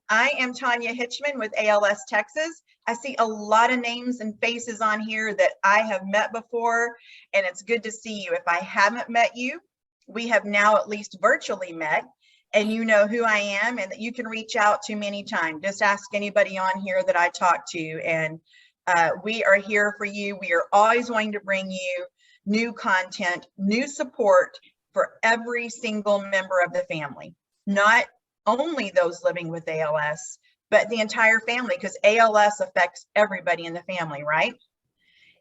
I am Tanya Hitchman with ALS Texas. I see a lot of names and faces on here that I have met before, and it's good to see you. If I haven't met you, we have now at least virtually met, and you know who I am and that you can reach out to me anytime. Just ask anybody on here that I talk to, and we are here for you. We are always going to bring you new content, new support for every single member of the family, not only those living with ALS, but the entire family, because ALS affects everybody in the family, right?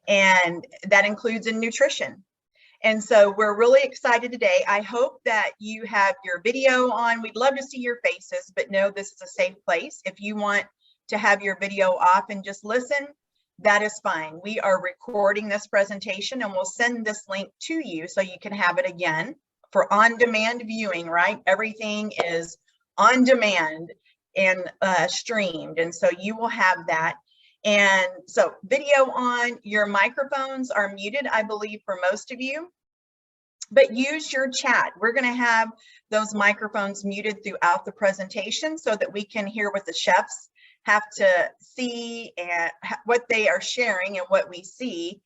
And that includes in nutrition. And so we're really excited today. I hope that you have your video on. We'd love to see your faces, but know this is a safe place. If you want to have your video off and just listen, that is fine. We are recording this presentation and we'll send this link to you so you can have it again for on-demand viewing, right? Everything is on demand and streamed, and so you will have that. And so video on, your microphones are muted, I believe, for most of you, but use your chat. We're going to have those microphones muted throughout the presentation so that we can hear what the chefs have to see and what they are sharing and what we see.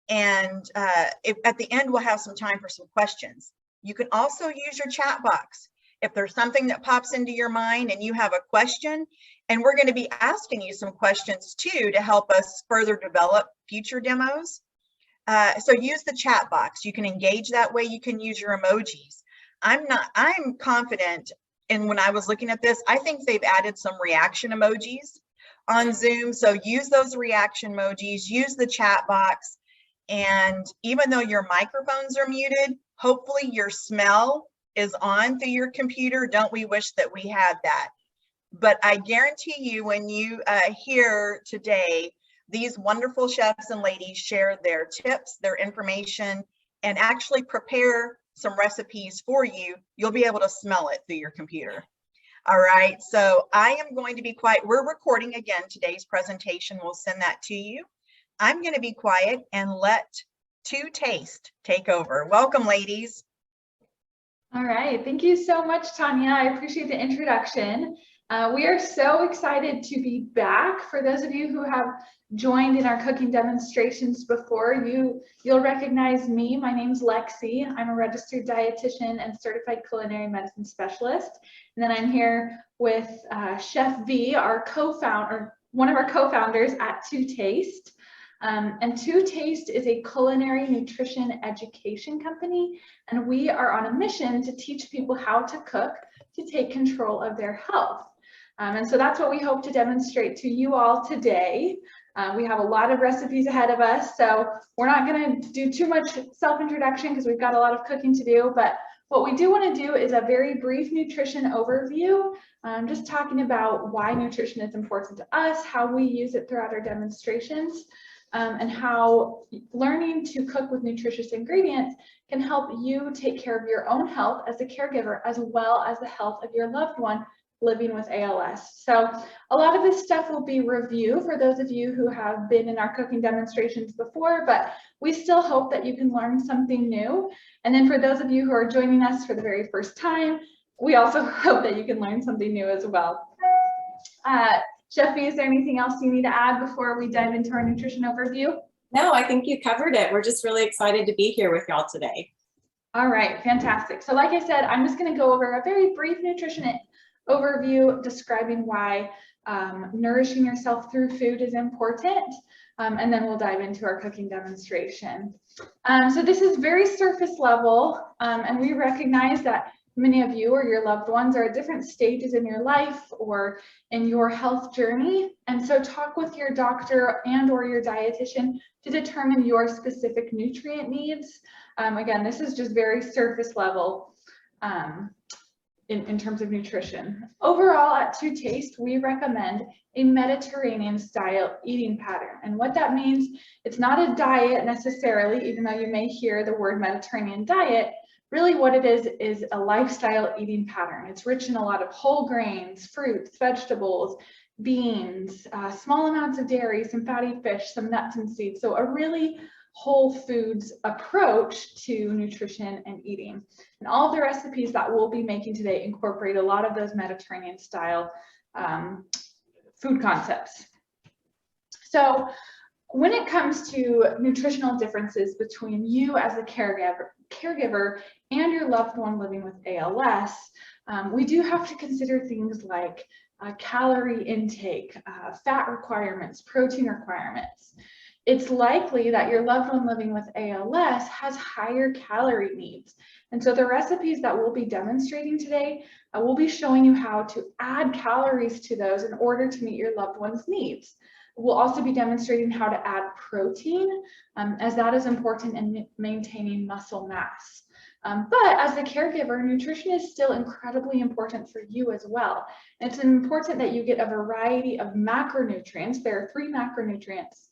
And at the end, we'll have some time for some questions. You can also use your chat box. If there's something that pops into your mind and you have a question, and we're going to be asking you some questions too to help us further develop future demos. So use the chat box. You can engage that way. You can use your emojis. I'm confident, and when I was looking at this, I think they've added some reaction emojis on Zoom. So use those reaction emojis, use the chat box. And even though your microphones are muted, hopefully your smell is on through your computer. Don't we wish that we had that? But I guarantee you, when you hear today, these wonderful chefs and ladies share their tips, their information, and actually prepare some recipes for you, you'll be able to smell it through your computer. All right, so I am going to be quiet. We're recording again today's presentation. We'll send that to you. I'm going to be quiet and let To Taste take over. Welcome, ladies. All right, thank you so much, Tanya. I appreciate the introduction. We are so excited to be back. For those of you who have joined in our cooking demonstrations before, you'll recognize me. My name's Lexi. I'm a registered dietitian and certified culinary medicine specialist. And then I'm here with Chef V, our co-founder, one of our co-founders at To Taste. And To Taste is a culinary nutrition education company, and we are on a mission to teach people how to cook to take control of their health. And so that's what we hope to demonstrate to you all today. We have a lot of recipes ahead of us, so we're not going to do too much self-introduction because we've got a lot of cooking to do, but what we do want to do is a very brief nutrition overview, just talking about why nutrition is important to us, how we use it throughout our demonstrations, and how learning to cook with nutritious ingredients can help you take care of your own health as a caregiver, as well as the health of your loved one living with ALS. So a lot of this stuff will be review for those of you who have been in our cooking demonstrations before, but we still hope that you can learn something new. And then for those of you who are joining us for the very first time, we also hope that you can learn something new as well. Chef V, is there anything else you need to add before we dive into our nutrition overview? No, I think you covered it. We're just really excited to be here with y'all today. All right, fantastic. So like I said, I'm just going to go over a very brief nutrition overview describing why nourishing yourself through food is important, and then we'll dive into our cooking demonstration. So this is very surface level, and we recognize that many of you or your loved ones are at different stages in your life or in your health journey. And so talk with your doctor and or your dietitian to determine your specific nutrient needs. Again, this is just very surface level in terms of nutrition. Overall, at To Taste, we recommend a Mediterranean style eating pattern. And what that means, it's not a diet necessarily, even though you may hear the word Mediterranean diet. Really what it is a lifestyle eating pattern. It's rich in a lot of whole grains, fruits, vegetables, beans, small amounts of dairy, some fatty fish, some nuts and seeds. So a really whole foods approach to nutrition and eating. And all of the recipes that we'll be making today incorporate a lot of those Mediterranean style food concepts. So when it comes to nutritional differences between you as a caregiver and your loved one living with ALS, we do have to consider things like calorie intake, fat requirements, protein requirements. It's likely that your loved one living with ALS has higher calorie needs. And so the recipes that we'll be demonstrating today, we'll be showing you how to add calories to those in order to meet your loved one's needs. We'll also be demonstrating how to add protein, as that is important in maintaining muscle mass. But as a caregiver, nutrition is still incredibly important for you as well. It's important that you get a variety of macronutrients. There are 3 macronutrients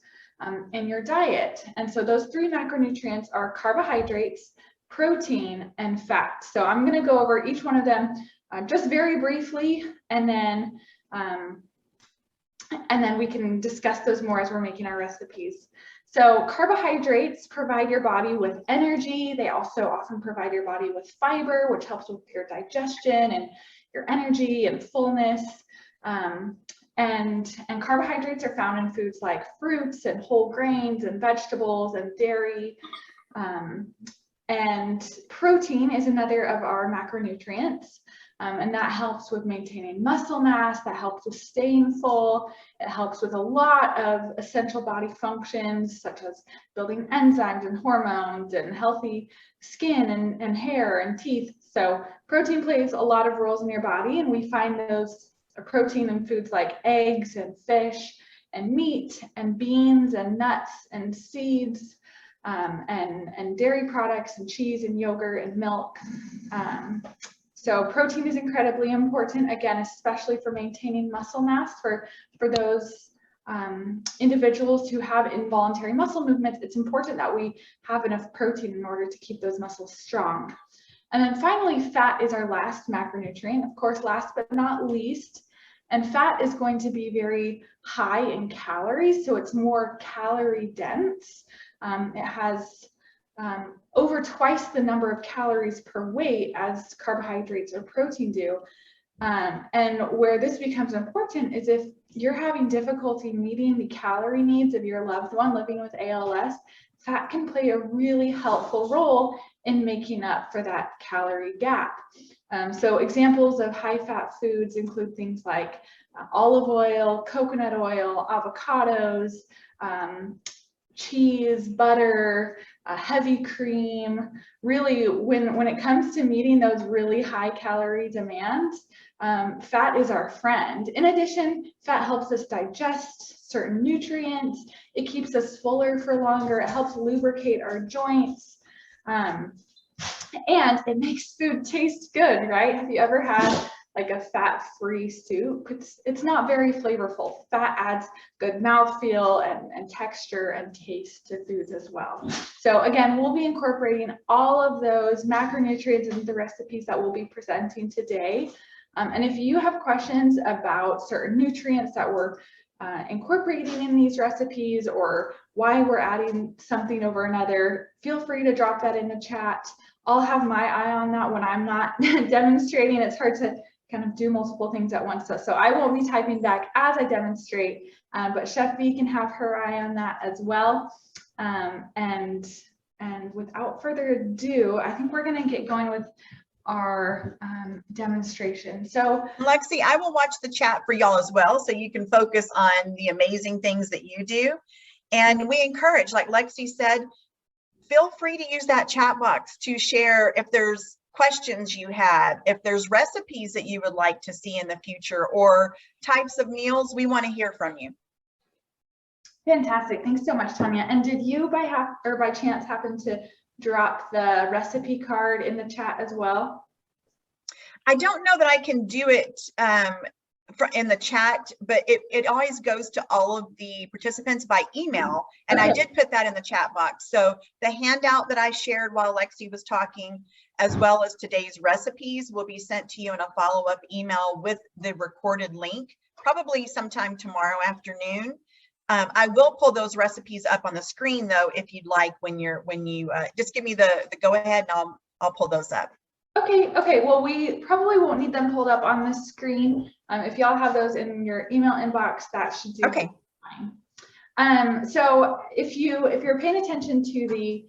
in your diet. And so those 3 macronutrients are carbohydrates, protein, and fat. So I'm going to go over each one of them just very briefly, and then we can discuss those more as we're making our recipes. So carbohydrates provide your body with energy. They also often provide your body with fiber, which helps with your digestion and your energy and fullness. And carbohydrates are found in foods like fruits and whole grains and vegetables and dairy. And protein is another of our macronutrients. And that helps with maintaining muscle mass, that helps with staying full. It helps with a lot of essential body functions, such as building enzymes and hormones and healthy skin and hair and teeth. So protein plays a lot of roles in your body, and we find those protein in foods like eggs and fish and meat and beans and nuts and seeds, and dairy products and cheese and yogurt and milk. So protein is incredibly important, again, especially for maintaining muscle mass. For those individuals who have involuntary muscle movements, it's important that we have enough protein in order to keep those muscles strong. And then finally, fat is our last macronutrient, of course, last but not least. And fat is going to be very high in calories, so it's more calorie dense. It has over twice the number of calories per weight as carbohydrates or protein do. And where this becomes important is if you're having difficulty meeting the calorie needs of your loved one living with ALS, fat can play a really helpful role in making up for that calorie gap. So examples of high-fat foods include things like olive oil, coconut oil, avocados, cheese, butter, heavy cream. Really, when it comes to meeting those really high calorie demands, fat is our friend. In addition, fat helps us digest certain nutrients. It keeps us fuller for longer. It helps lubricate our joints. And it makes food taste good, right? Have you ever had like a fat-free soup? It's not very flavorful. Fat adds good mouthfeel and texture and taste to foods as well. So again, we'll be incorporating all of those macronutrients into the recipes that we'll be presenting today. And if you have questions about certain nutrients that we're incorporating in these recipes, or why we're adding something over another, feel free to drop that in the chat. I'll have my eye on that when I'm not demonstrating. It's hard to kind of do multiple things at once. So I won't be typing back as I demonstrate, but Chef V can have her eye on that as well. And without further ado, I think we're gonna get going with our demonstration. So Lexi, I will watch the chat for y'all as well, so you can focus on the amazing things that you do. And we encourage, like Lexi said, feel free to use that chat box to share if there's questions you have, if there's recipes that you would like to see in the future, or types of meals. We want to hear from you. Fantastic. Thanks so much, Tanya. And did you by chance happen to drop the recipe card in the chat as well? I don't know that I can do it in the chat, but it always goes to all of the participants by email, and I did put that in the chat box. So the handout that I shared while Lexi was talking, as well as today's recipes, will be sent to you in a follow-up email with the recorded link, probably sometime tomorrow afternoon. I will pull those recipes up on the screen though, if you'd like, when you just give me the go ahead, and I'll pull those up. Okay, well, we probably won't need them pulled up on the screen. If y'all have those in your email inbox, that should do Okay. fine. So if you're paying attention to the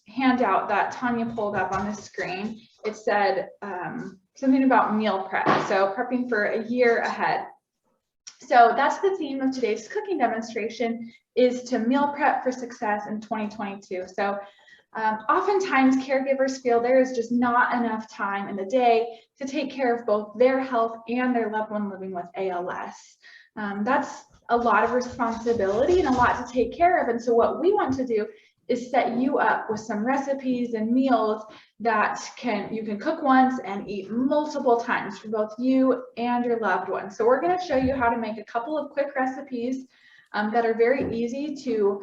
handout that Tanya pulled up on the screen, it said something about meal prep, so prepping for a year ahead. So that's the theme of today's cooking demonstration, is to meal prep for success in 2022. So oftentimes caregivers feel there is just not enough time in the day to take care of both their health and their loved one living with ALS. That's a lot of responsibility and a lot to take care of. And so what we want to do is set you up with some recipes and meals that you can cook once and eat multiple times for both you and your loved one. So we're going to show you how to make a couple of quick recipes that are very easy to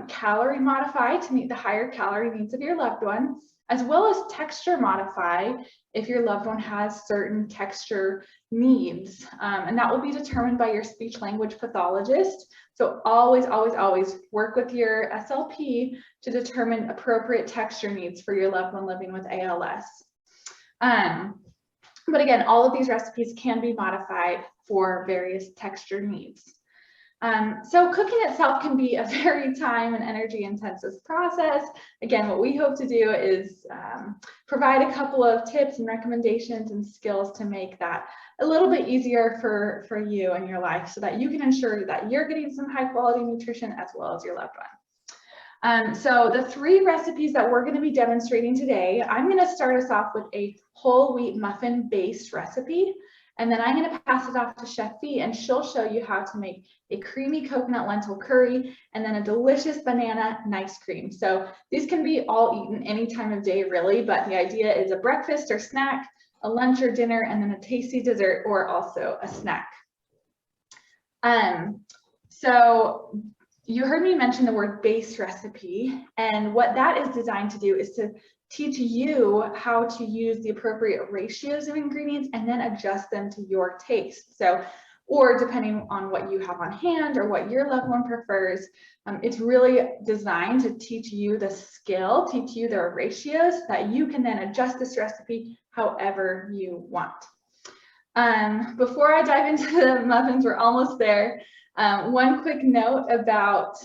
calorie modify to meet the higher calorie needs of your loved one, as well as texture modify if your loved one has certain texture needs. And that will be determined by your speech language pathologist. So always, always, always work with your SLP to determine appropriate texture needs for your loved one living with ALS. But again, all of these recipes can be modified for various texture needs. So cooking itself can be a very time and energy intensive process. Again, what we hope to do is provide a couple of tips and recommendations and skills to make that a little bit easier for you and your life, so that you can ensure that you're getting some high quality nutrition as well as your loved one. So the 3 recipes that we're going to be demonstrating today, I'm going to start us off with a whole wheat muffin based recipe. And then I'm going to pass it off to Chef Fee, and she'll show you how to make a creamy coconut lentil curry and then a delicious banana nice cream. So these can be all eaten any time of day, really, but the idea is a breakfast or snack, a lunch or dinner, and then a tasty dessert or also a snack. So you heard me mention the word base recipe, and what that is designed to do is to teach you how to use the appropriate ratios of ingredients and then adjust them to your taste. So, or depending on what you have on hand or what your loved one prefers, it's really designed to teach you the skill, teach you the ratios that you can then adjust this recipe however you want. Before I dive into the muffins, we're almost there. One quick note about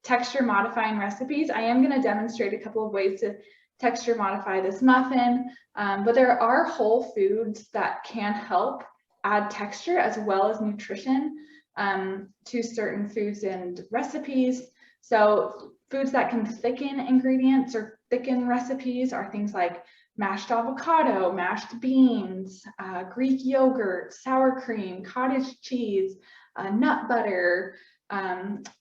texture modifying recipes. I am going to demonstrate a couple of ways to texture modify this muffin, but there are whole foods that can help add texture as well as nutrition to certain foods and recipes. So foods that can thicken ingredients or thicken recipes are things like mashed avocado, mashed beans, Greek yogurt, sour cream, cottage cheese, nut butter,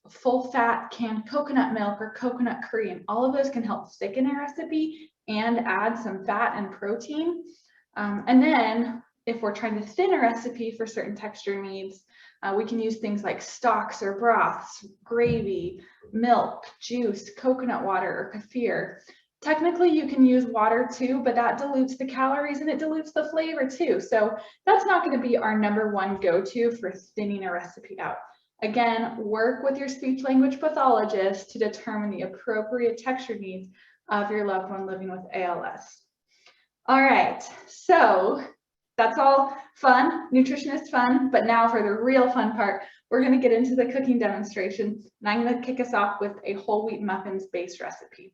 full fat canned coconut milk or coconut curry, and all of those can help thicken a recipe and add some fat and protein. And then if we're trying to thin a recipe for certain texture needs, we can use things like stocks or broths, gravy, milk, juice, coconut water, or kefir. Technically, you can use water too, but that dilutes the calories and it dilutes the flavor too. So that's not going to be our #1 go-to for thinning a recipe out. Again, work with your speech language pathologist to determine the appropriate texture needs of your loved one living with ALS. All right, so that's all fun, nutritionist fun, but now for the real fun part, we're going to get into the cooking demonstration, and I'm going to kick us off with a whole wheat muffins based recipe.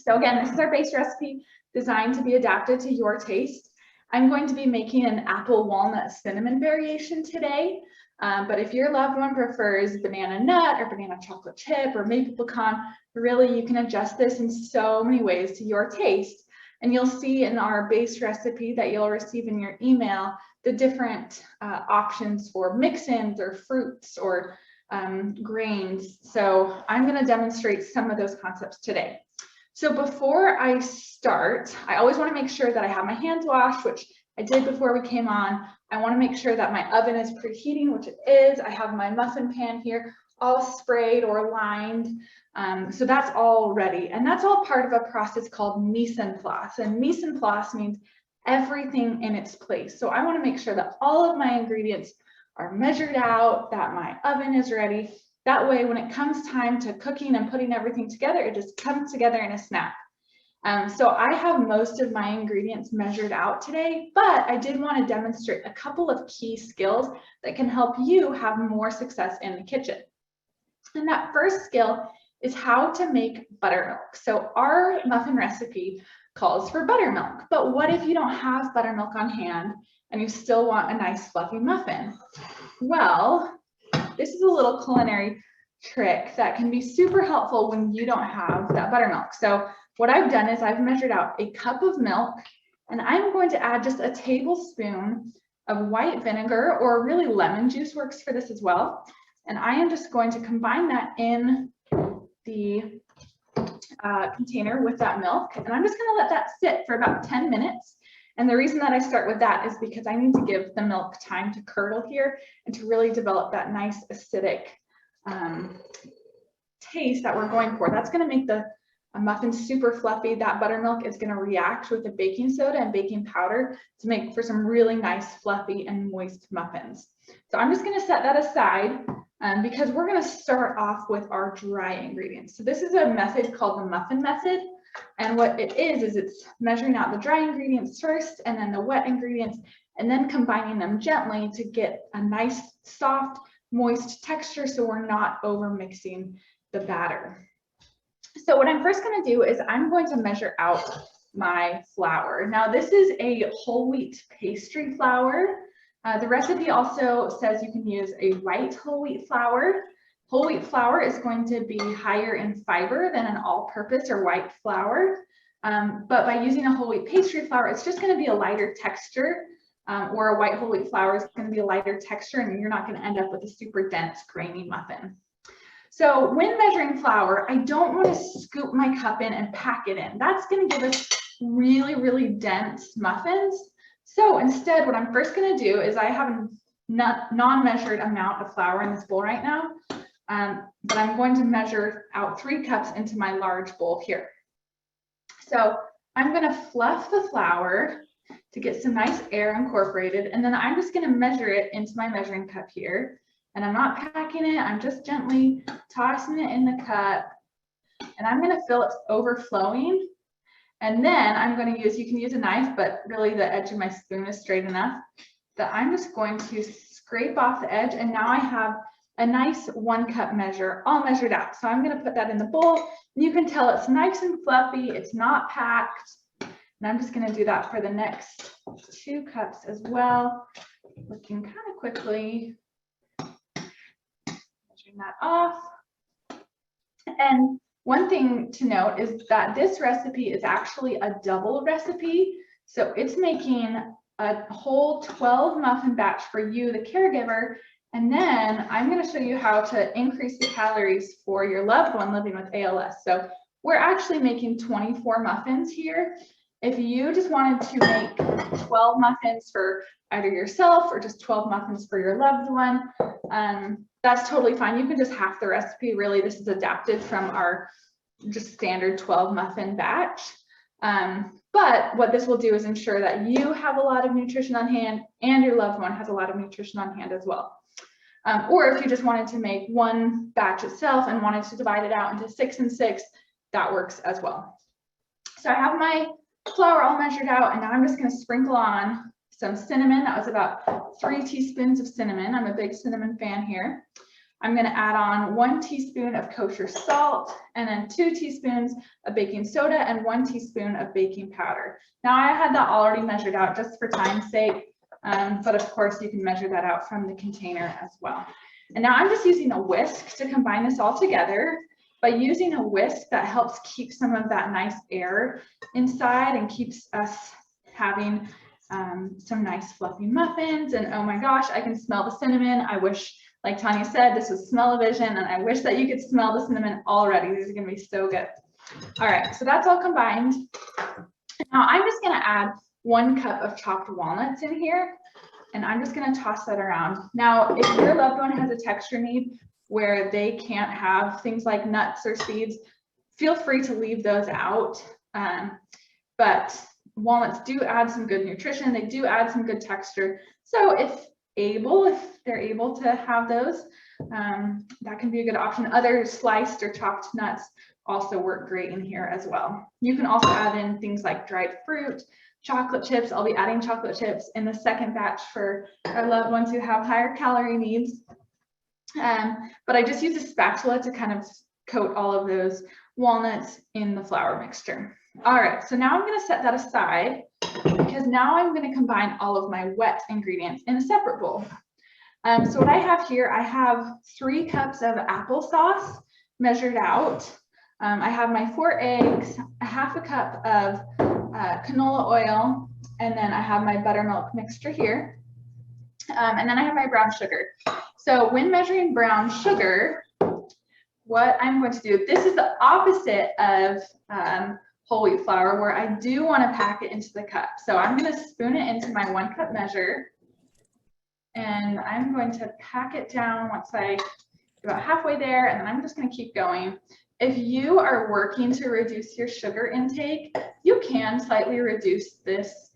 So again, this is our base recipe designed to be adapted to your taste. I'm going to be making an apple walnut cinnamon variation today, but if your loved one prefers banana nut or banana chocolate chip or maple pecan, really you can adjust this in so many ways to your taste. And you'll see in our base recipe that you'll receive in your email the different options for mix-ins or fruits or grains. So I'm going to demonstrate some of those concepts today. So before I start, I always want to make sure that I have my hands washed, which I did before we came on. I want to make sure that my oven is preheating, which it is. I have my muffin pan here all sprayed or lined. So that's all ready. And that's all part of a process called mise en place. And mise en place means everything in its place. So I want to make sure that all of my ingredients are measured out, that my oven is ready. That way, when it comes time to cooking and putting everything together, it just comes together in a snap. So I have most of my ingredients measured out today, but I did want to demonstrate a couple of key skills that can help you have more success in the kitchen. And that first skill is how to make buttermilk. So our muffin recipe calls for buttermilk, but what if you don't have buttermilk on hand and you still want a nice fluffy muffin? Well, this is a little culinary trick that can be super helpful when you don't have that buttermilk. So what I've done is I've measured out a cup of milk, and I'm going to add just a tablespoon of white vinegar, or really lemon juice works for this as well. And I am just going to combine that in the container with that milk. And I'm just going to let that sit for about 10 minutes. And the reason that I start with that is because I need to give the milk time to curdle here and to really develop that nice acidic taste that we're going for. That's going to make the muffin super fluffy. That buttermilk is going to react with the baking soda and baking powder to make for some really nice fluffy and moist muffins. So I'm just going to set that aside because we're going to start off with our dry ingredients. So this is a method called the muffin method. And what it is it's measuring out the dry ingredients first and then the wet ingredients, and then combining them gently to get a nice, soft, moist texture so we're not over mixing the batter. So what I'm first going to do is I'm going to measure out my flour. Now this is a whole wheat pastry flour. The recipe also says you can use a white whole wheat flour. Whole wheat flour is going to be higher in fiber than an all-purpose or white flour. But by using a whole wheat pastry flour, it's just going to be a lighter texture, or a white whole wheat flour is going to be a lighter texture, and you're not going to end up with a super dense, grainy muffin. So when measuring flour, I don't want to scoop my cup in and pack it in. That's going to give us really, really dense muffins. So instead, what I'm first going to do is I have a non-measured amount of flour in this bowl right now, but I'm going to measure out 3 cups into my large bowl here. So I'm going to fluff the flour to get some nice air incorporated, and then I'm just going to measure it into my measuring cup here. And I'm not packing it, I'm just gently tossing it in the cup, and I'm going to feel it overflowing. And then I'm going to use, you can use a knife, but really the edge of my spoon is straight enough that I'm just going to scrape off the edge. And now I have a nice 1 cup measure all measured out. So I'm going to put that in the bowl. And you can tell it's nice and fluffy, it's not packed. And I'm just going to do that for the next 2 cups as well, looking kind of quickly. Measuring that off. And one thing to note is that this recipe is actually a double recipe. So it's making a whole 12 muffin batch for you, the caregiver. And then I'm going to show you how to increase the calories for your loved one living with ALS. So we're actually making 24 muffins here. If you just wanted to make 12 muffins for either yourself or just 12 muffins for your loved one, that's totally fine. You can just half the recipe. Really, this is adapted from our just standard 12 muffin batch. But what this will do is ensure that you have a lot of nutrition on hand and your loved one has a lot of nutrition on hand as well. Or if you just wanted to make 1 batch itself and wanted to divide it out into 6 and 6, that works as well. So I have my flour all measured out, and now I'm just going to sprinkle on some cinnamon. That was about 3 teaspoons of cinnamon. I'm a big cinnamon fan here. I'm going to add on 1 teaspoon of kosher salt, and then 2 teaspoons of baking soda and 1 teaspoon of baking powder. Now I had that already measured out just for time's sake, but of course you can measure that out from the container as well. And now I'm just using a whisk to combine this all together. By using a whisk, that helps keep some of that nice air inside and keeps us having some nice fluffy muffins. And oh my gosh, I can smell the cinnamon. I wish, like Tanya said, this was smell-o-vision, and I wish that you could smell the cinnamon already. These are going to be so good. All right, so that's all combined. Now I'm just going to add 1 cup of chopped walnuts in here, and I'm just going to toss that around. Now, if your loved one has a texture need where they can't have things like nuts or seeds, feel free to leave those out. But walnuts do add some good nutrition. They do add some good texture. So if they're able to have those, that can be a good option. Other sliced or chopped nuts also work great in here as well. You can also add in things like dried fruit, chocolate chips. I'll be adding chocolate chips in the second batch for our loved ones who have higher calorie needs. But I just use a spatula to kind of coat all of those walnuts in the flour mixture. All right, so now I'm going to set that aside because now I'm going to combine all of my wet ingredients in a separate bowl. So what I have here, I have 3 cups of applesauce measured out. I have my 4 eggs, a half a cup of canola oil, and then I have my buttermilk mixture here. And then I have my brown sugar. So when measuring brown sugar, what I'm going to do, this is the opposite of whole wheat flour, where I do want to pack it into the cup. So I'm going to spoon it into my 1 cup measure, and I'm going to pack it down once I get about halfway there, and then I'm just going to keep going. If you are working to reduce your sugar intake, you can slightly reduce this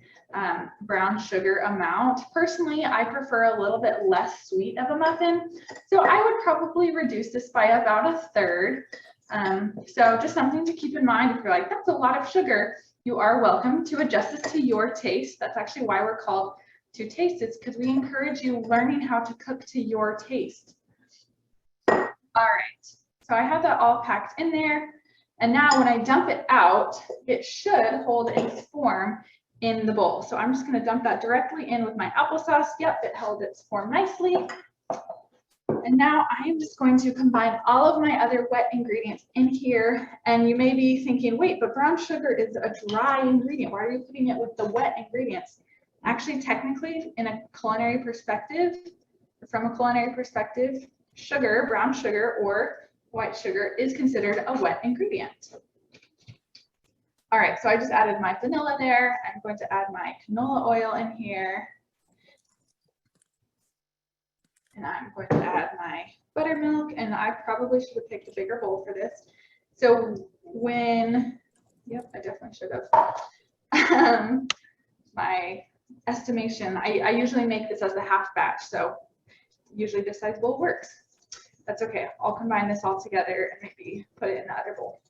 brown sugar amount. Personally, I prefer a little bit less sweet of a muffin, so I would probably reduce this by about 1/3. So just something to keep in mind. If you're like, that's a lot of sugar, you are welcome to adjust this to your taste. That's actually why we're called To Taste. It's because we encourage you learning how to cook to your taste. All right, so I have that all packed in there. And now when I dump it out, it should hold its form in the bowl. So I'm just going to dump that directly in with my applesauce. Yep, it held its form nicely. And now I am just going to combine all of my other wet ingredients in here. And you may be thinking, wait, but brown sugar is a dry ingredient. Why are you putting it with the wet ingredients? Actually, technically, in a culinary perspective, from a culinary perspective, sugar, brown sugar or white sugar is considered a wet ingredient. All right, so I just added my vanilla there. I'm going to add my canola oil in here. And I'm going to add my buttermilk, and I probably should have picked a bigger bowl for this. So yep, I definitely should have. My estimation, I usually make this as a half batch, so usually this size bowl works. That's okay, I'll combine this all together and maybe put it in the other bowl.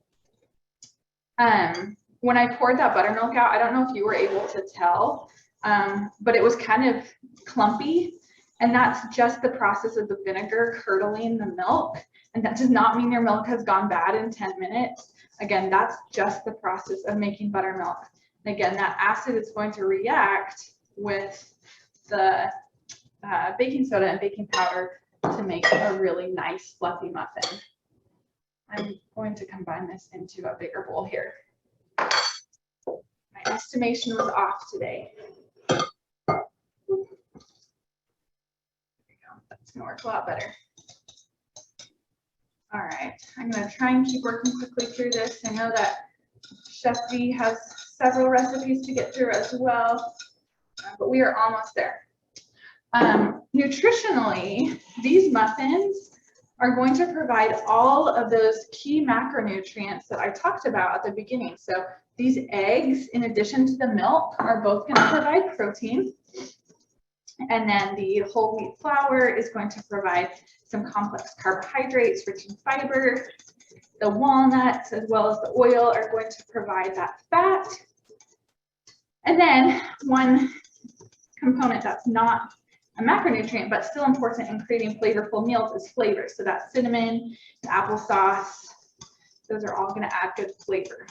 When I poured that buttermilk out, I don't know if you were able to tell, but it was kind of clumpy. And that's just the process of the vinegar curdling the milk. And that does not mean your milk has gone bad in 10 minutes. Again, that's just the process of making buttermilk. And again, that acid is going to react with the baking soda and baking powder to make a really nice fluffy muffin. I'm going to combine this into a bigger bowl here. My estimation was off today. That's gonna work a lot better. All right, I'm gonna try and keep working quickly through this. I know that Chef V has several recipes to get through as well, but we are almost there. Nutritionally, these muffins are going to provide all of those key macronutrients that I talked about at the beginning. So these eggs, in addition to the milk, are both gonna provide protein. And then the whole wheat flour is going to provide some complex carbohydrates rich in fiber. The walnuts as well as the oil are going to provide that fat. And then one component that's not a macronutrient but still important in creating flavorful meals is flavor. So that's cinnamon, applesauce, those are all going to add good flavor.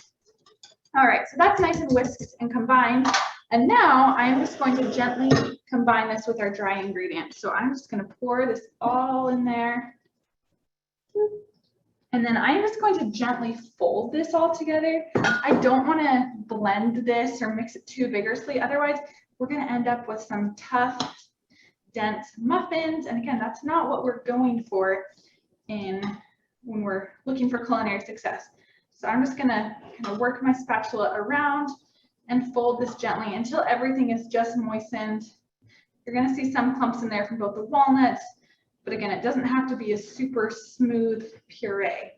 All right, so that's nice and whisked and combined. And now I am just going to gently combine this with our dry ingredients. So I'm just going to pour this all in there. And then I'm just going to gently fold this all together. I don't want to blend this or mix it too vigorously. Otherwise, we're going to end up with some tough, dense muffins. And again, that's not what we're going for when we're looking for culinary success. So I'm just going to kind of work my spatula around and fold this gently until everything is just moistened. You're going to see some clumps in there from both the walnuts, but again, it doesn't have to be a super smooth puree.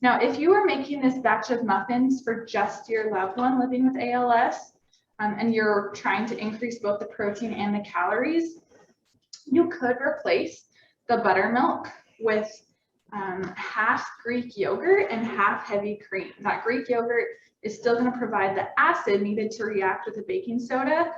Now, if you are making this batch of muffins for just your loved one living with ALS, and you're trying to increase both the protein and the calories, you could replace the buttermilk with half Greek yogurt and half heavy cream. That Greek yogurt is still going to provide the acid needed to react with the baking soda,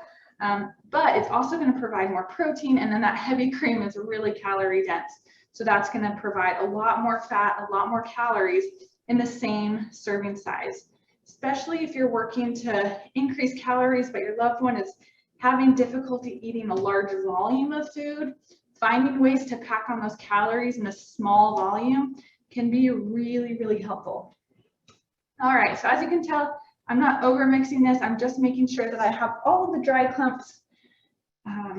but it's also going to provide more protein, and then that heavy cream is really calorie dense. So that's going to provide a lot more fat, a lot more calories in the same serving size, especially if you're working to increase calories, but your loved one is having difficulty eating a large volume of food. Finding ways to pack on those calories in a small volume can be really, really helpful. All right, so as you can tell, I'm not over mixing this. I'm just making sure that I have all of the dry clumps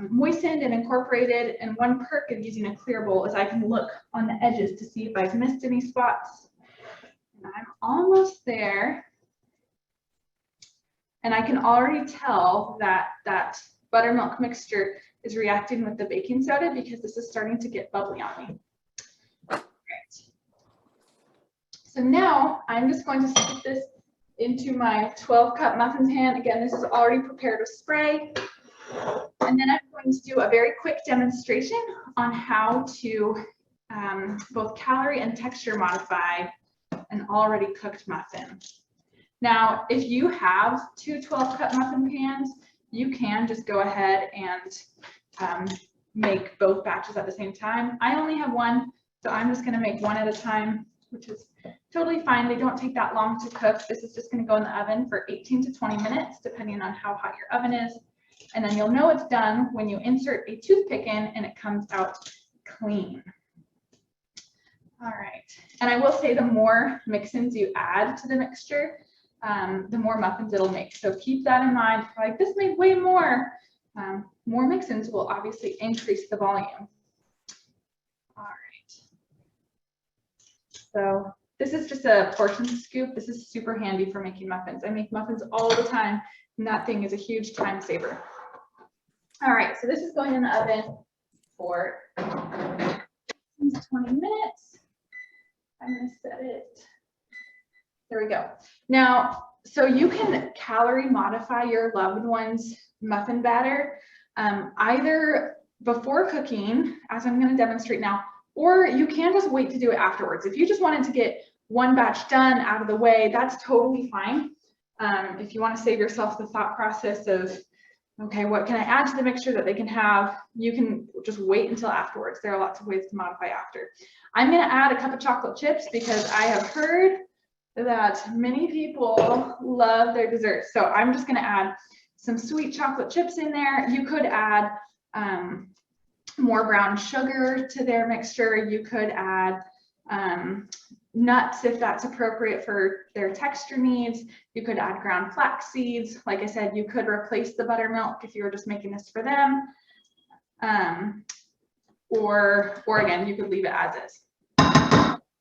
moistened and incorporated. And one perk of using a clear bowl is I can look on the edges to see if I've missed any spots. And I'm almost there. And I can already tell that that buttermilk mixture is reacting with the baking soda because this is starting to get bubbly on me. Right. So now I'm just going to scoop this into my 12-cup muffin pan. Again, this is already prepared with spray. And then I'm going to do a very quick demonstration on how to both calorie and texture modify an already cooked muffin. Now, if you have two 12-cup muffin pans, you can just go ahead and make both batches at the same time. I only have one, so I'm just going to make one at a time, which is totally fine. They don't take that long to cook. This is just going to go in the oven for 18 to 20 minutes, depending on how hot your oven is. And then you'll know it's done when you insert a toothpick in and it comes out clean. All right. And I will say the more mix-ins you add to the mixture, the more muffins it'll make. So keep that in mind. Like, this made way more. More mix-ins will obviously increase the volume. All right. So this is just a portion scoop. This is super handy for making muffins. I make muffins all the time, and that thing is a huge time saver. All right, so this is going in the oven for 20 minutes. I'm gonna set it. There we go. Now, so you can calorie modify your loved one's muffin batter either before cooking, as I'm going to demonstrate now, or you can just wait to do it afterwards. If you just wanted to get one batch done out of the way, that's totally fine. If you want to save yourself the thought process of, okay, what can I add to the mixture that they can have, you can just wait until afterwards. There are lots of ways to modify after. I'm going to add a cup of chocolate chips because I have heard that many people love their desserts. So I'm just going to add some sweet chocolate chips in there. You could add more brown sugar to their mixture. You could add nuts if that's appropriate for their texture needs. You could add ground flax seeds. Like I said, you could replace the buttermilk if you were just making this for them. Or again, you could leave it as is.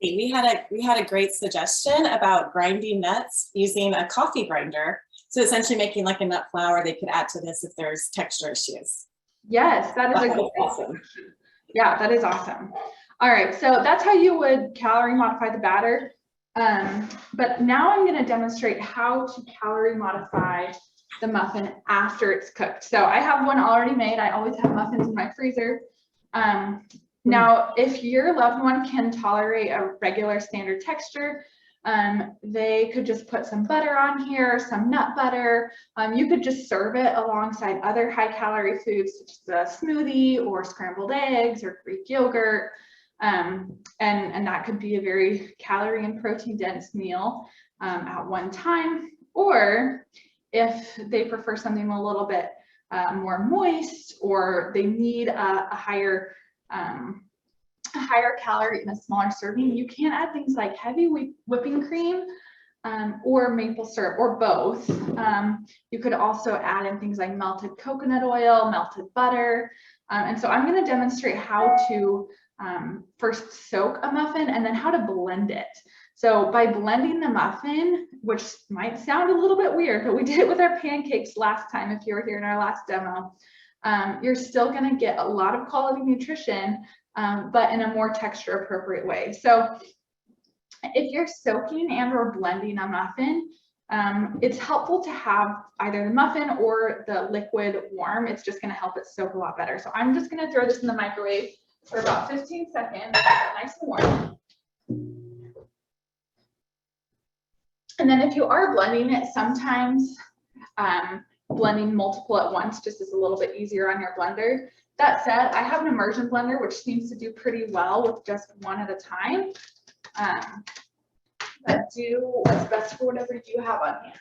We had a great suggestion about grinding nuts using a coffee grinder. So essentially making like a nut flour they could add to this if there's texture issues. Yes, that is awesome. Yeah, that is awesome. All right, so that's how you would calorie modify the batter. But now I'm going to demonstrate how to calorie modify the muffin after it's cooked. So I have one already made. I always have muffins in my freezer. Now, if your loved one can tolerate a regular standard texture, they could just put some butter on here, some nut butter. You could just serve it alongside other high calorie foods such as a smoothie or scrambled eggs or Greek yogurt. And that could be a very calorie and protein dense meal at one time. Or if they prefer something a little bit more moist, or they need a higher calorie in a smaller serving, you can add things like heavy whipping cream or maple syrup, or both. You could also add in things like melted coconut oil, melted butter. And so I'm going to demonstrate how to first soak a muffin and then how to blend it. So by blending the muffin, which might sound a little bit weird, but we did it with our pancakes last time if you were here in our last demo, you're still going to get a lot of quality nutrition, but in a more texture appropriate way. So if you're soaking and or blending a muffin, it's helpful to have either the muffin or the liquid warm. It's just going to help it soak a lot better. So I'm just going to throw this in the microwave for about 15 seconds, nice and warm. And then if you are blending it, sometimes blending multiple at once just is a little bit easier on your blender. That said, I have an immersion blender, which seems to do pretty well with just one at a time. But do what's best for whatever you have on hand.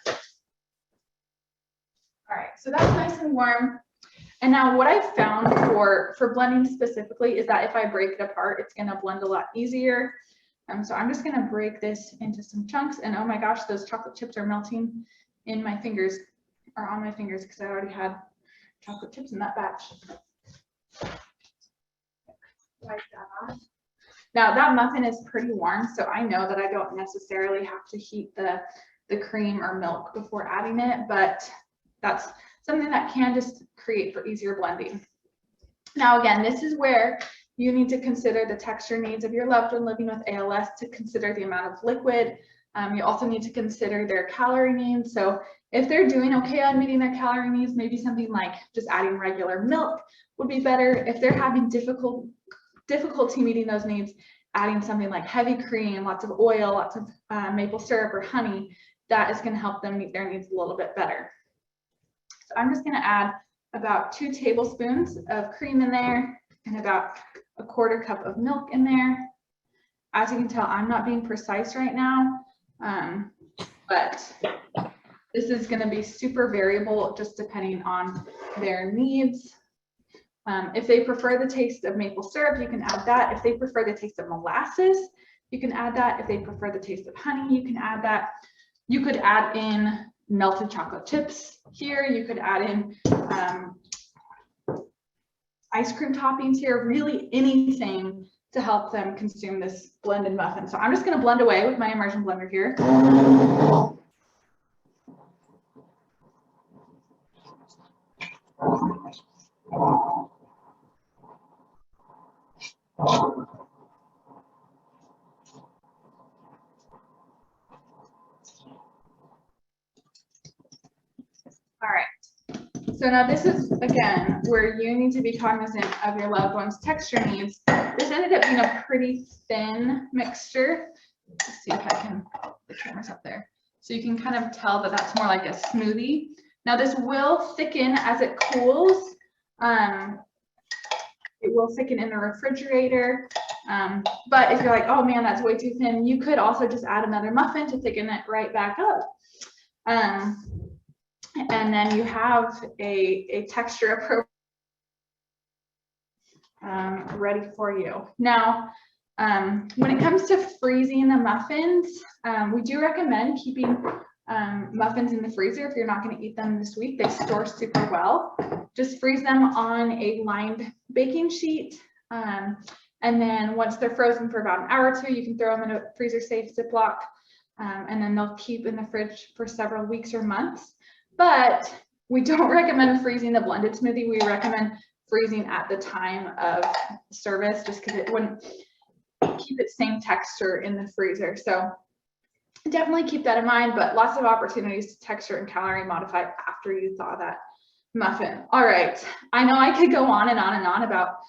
All right, so that's nice and warm. And now what I've found for blending specifically is that if I break it apart, it's gonna blend a lot easier. So I'm just gonna break this into some chunks, and oh my gosh, those chocolate chips are melting in my fingers, or on my fingers, because I already had chocolate chips in that batch. Wipe that off. Now that muffin is pretty warm, so I know that I don't necessarily have to heat the cream or milk before adding it, but that's something that can just create for easier blending. Now again, this is where you need to consider the texture needs of your loved one living with ALS, to consider the amount of liquid. You also need to consider their calorie needs. So if they're doing okay on meeting their calorie needs, maybe something like just adding regular milk would be better. If they're having difficulty meeting those needs, adding something like heavy cream, lots of oil, lots of maple syrup or honey, that is going to help them meet their needs a little bit better. So I'm just going to add about 2 tablespoons of cream in there and about a 1/4 cup of milk in there. As you can tell, I'm not being precise right now, but this is going to be super variable just depending on their needs. If they prefer the taste of maple syrup, you can add that. If they prefer the taste of molasses, you can add that. If they prefer the taste of honey, you can add that. You could add in melted chocolate chips here. You could add in ice cream toppings here, really anything to help them consume this blended muffin. So I'm just going to blend away with my immersion blender here. All right. So now this is, again, where you need to be cognizant of your loved one's texture needs. This ended up being a pretty thin mixture. Let's see if I can, the camera's up there. So you can kind of tell that that's more like a smoothie. Now this will thicken as it cools. It will thicken in the refrigerator. But if you're like, oh man, that's way too thin, you could also just add another muffin to thicken it right back up. And then you have a texture appropriate ready for you. Now, when it comes to freezing the muffins, we do recommend keeping muffins in the freezer if you're not going to eat them this week. They store super well. Just freeze them on a lined baking sheet. And then once they're frozen for about an hour or 2, you can throw them in a freezer safe Ziploc. And then they'll keep in the fridge for several weeks or months. But we don't recommend freezing the blended smoothie. We recommend freezing at the time of service, just because it wouldn't keep its same texture in the freezer. So definitely keep that in mind, but lots of opportunities to texture and calorie modify after you thaw that muffin. All right, I know I could go on and on and on about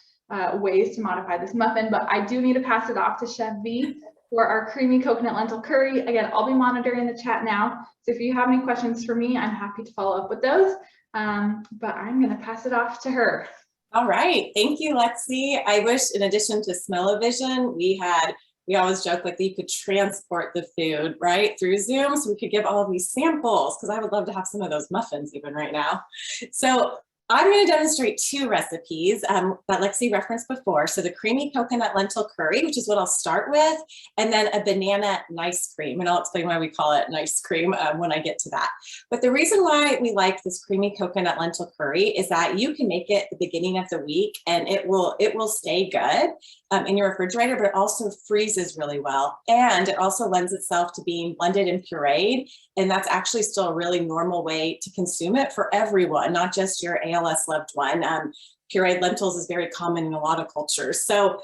ways to modify this muffin, but I do need to pass it off to Chef V for our creamy coconut lentil curry. Again, I'll be monitoring the chat now. So if you have any questions for me, I'm happy to follow up with those. But I'm gonna pass it off to her. All right, thank you, Lexi. I wish in addition to smell-o-vision, we always joke like you could transport the food, right, through Zoom, so we could give all of these samples, because I would love to have some of those muffins even right now. So I'm going to demonstrate 2 recipes that Lexi referenced before. So the creamy coconut lentil curry, which is what I'll start with, and then a banana nice cream. And I'll explain why we call it nice cream when I get to that. But the reason why we like this creamy coconut lentil curry is that you can make it at the beginning of the week and it will stay good in your refrigerator, but it also freezes really well. And it also lends itself to being blended and pureed. And that's actually still a really normal way to consume it for everyone, not just your ALS loved one. Pureed lentils is very common in a lot of cultures. So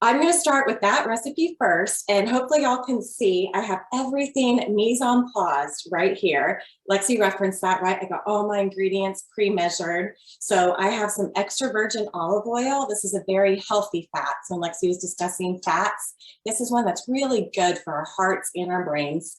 I'm going to start with that recipe first, and hopefully y'all can see I have everything mise en place right here. Lexi referenced that, right? I got all my ingredients pre-measured. So I have some extra virgin olive oil. This is a very healthy fat. So Lexi was discussing fats. This is one that's really good for our hearts and our brains.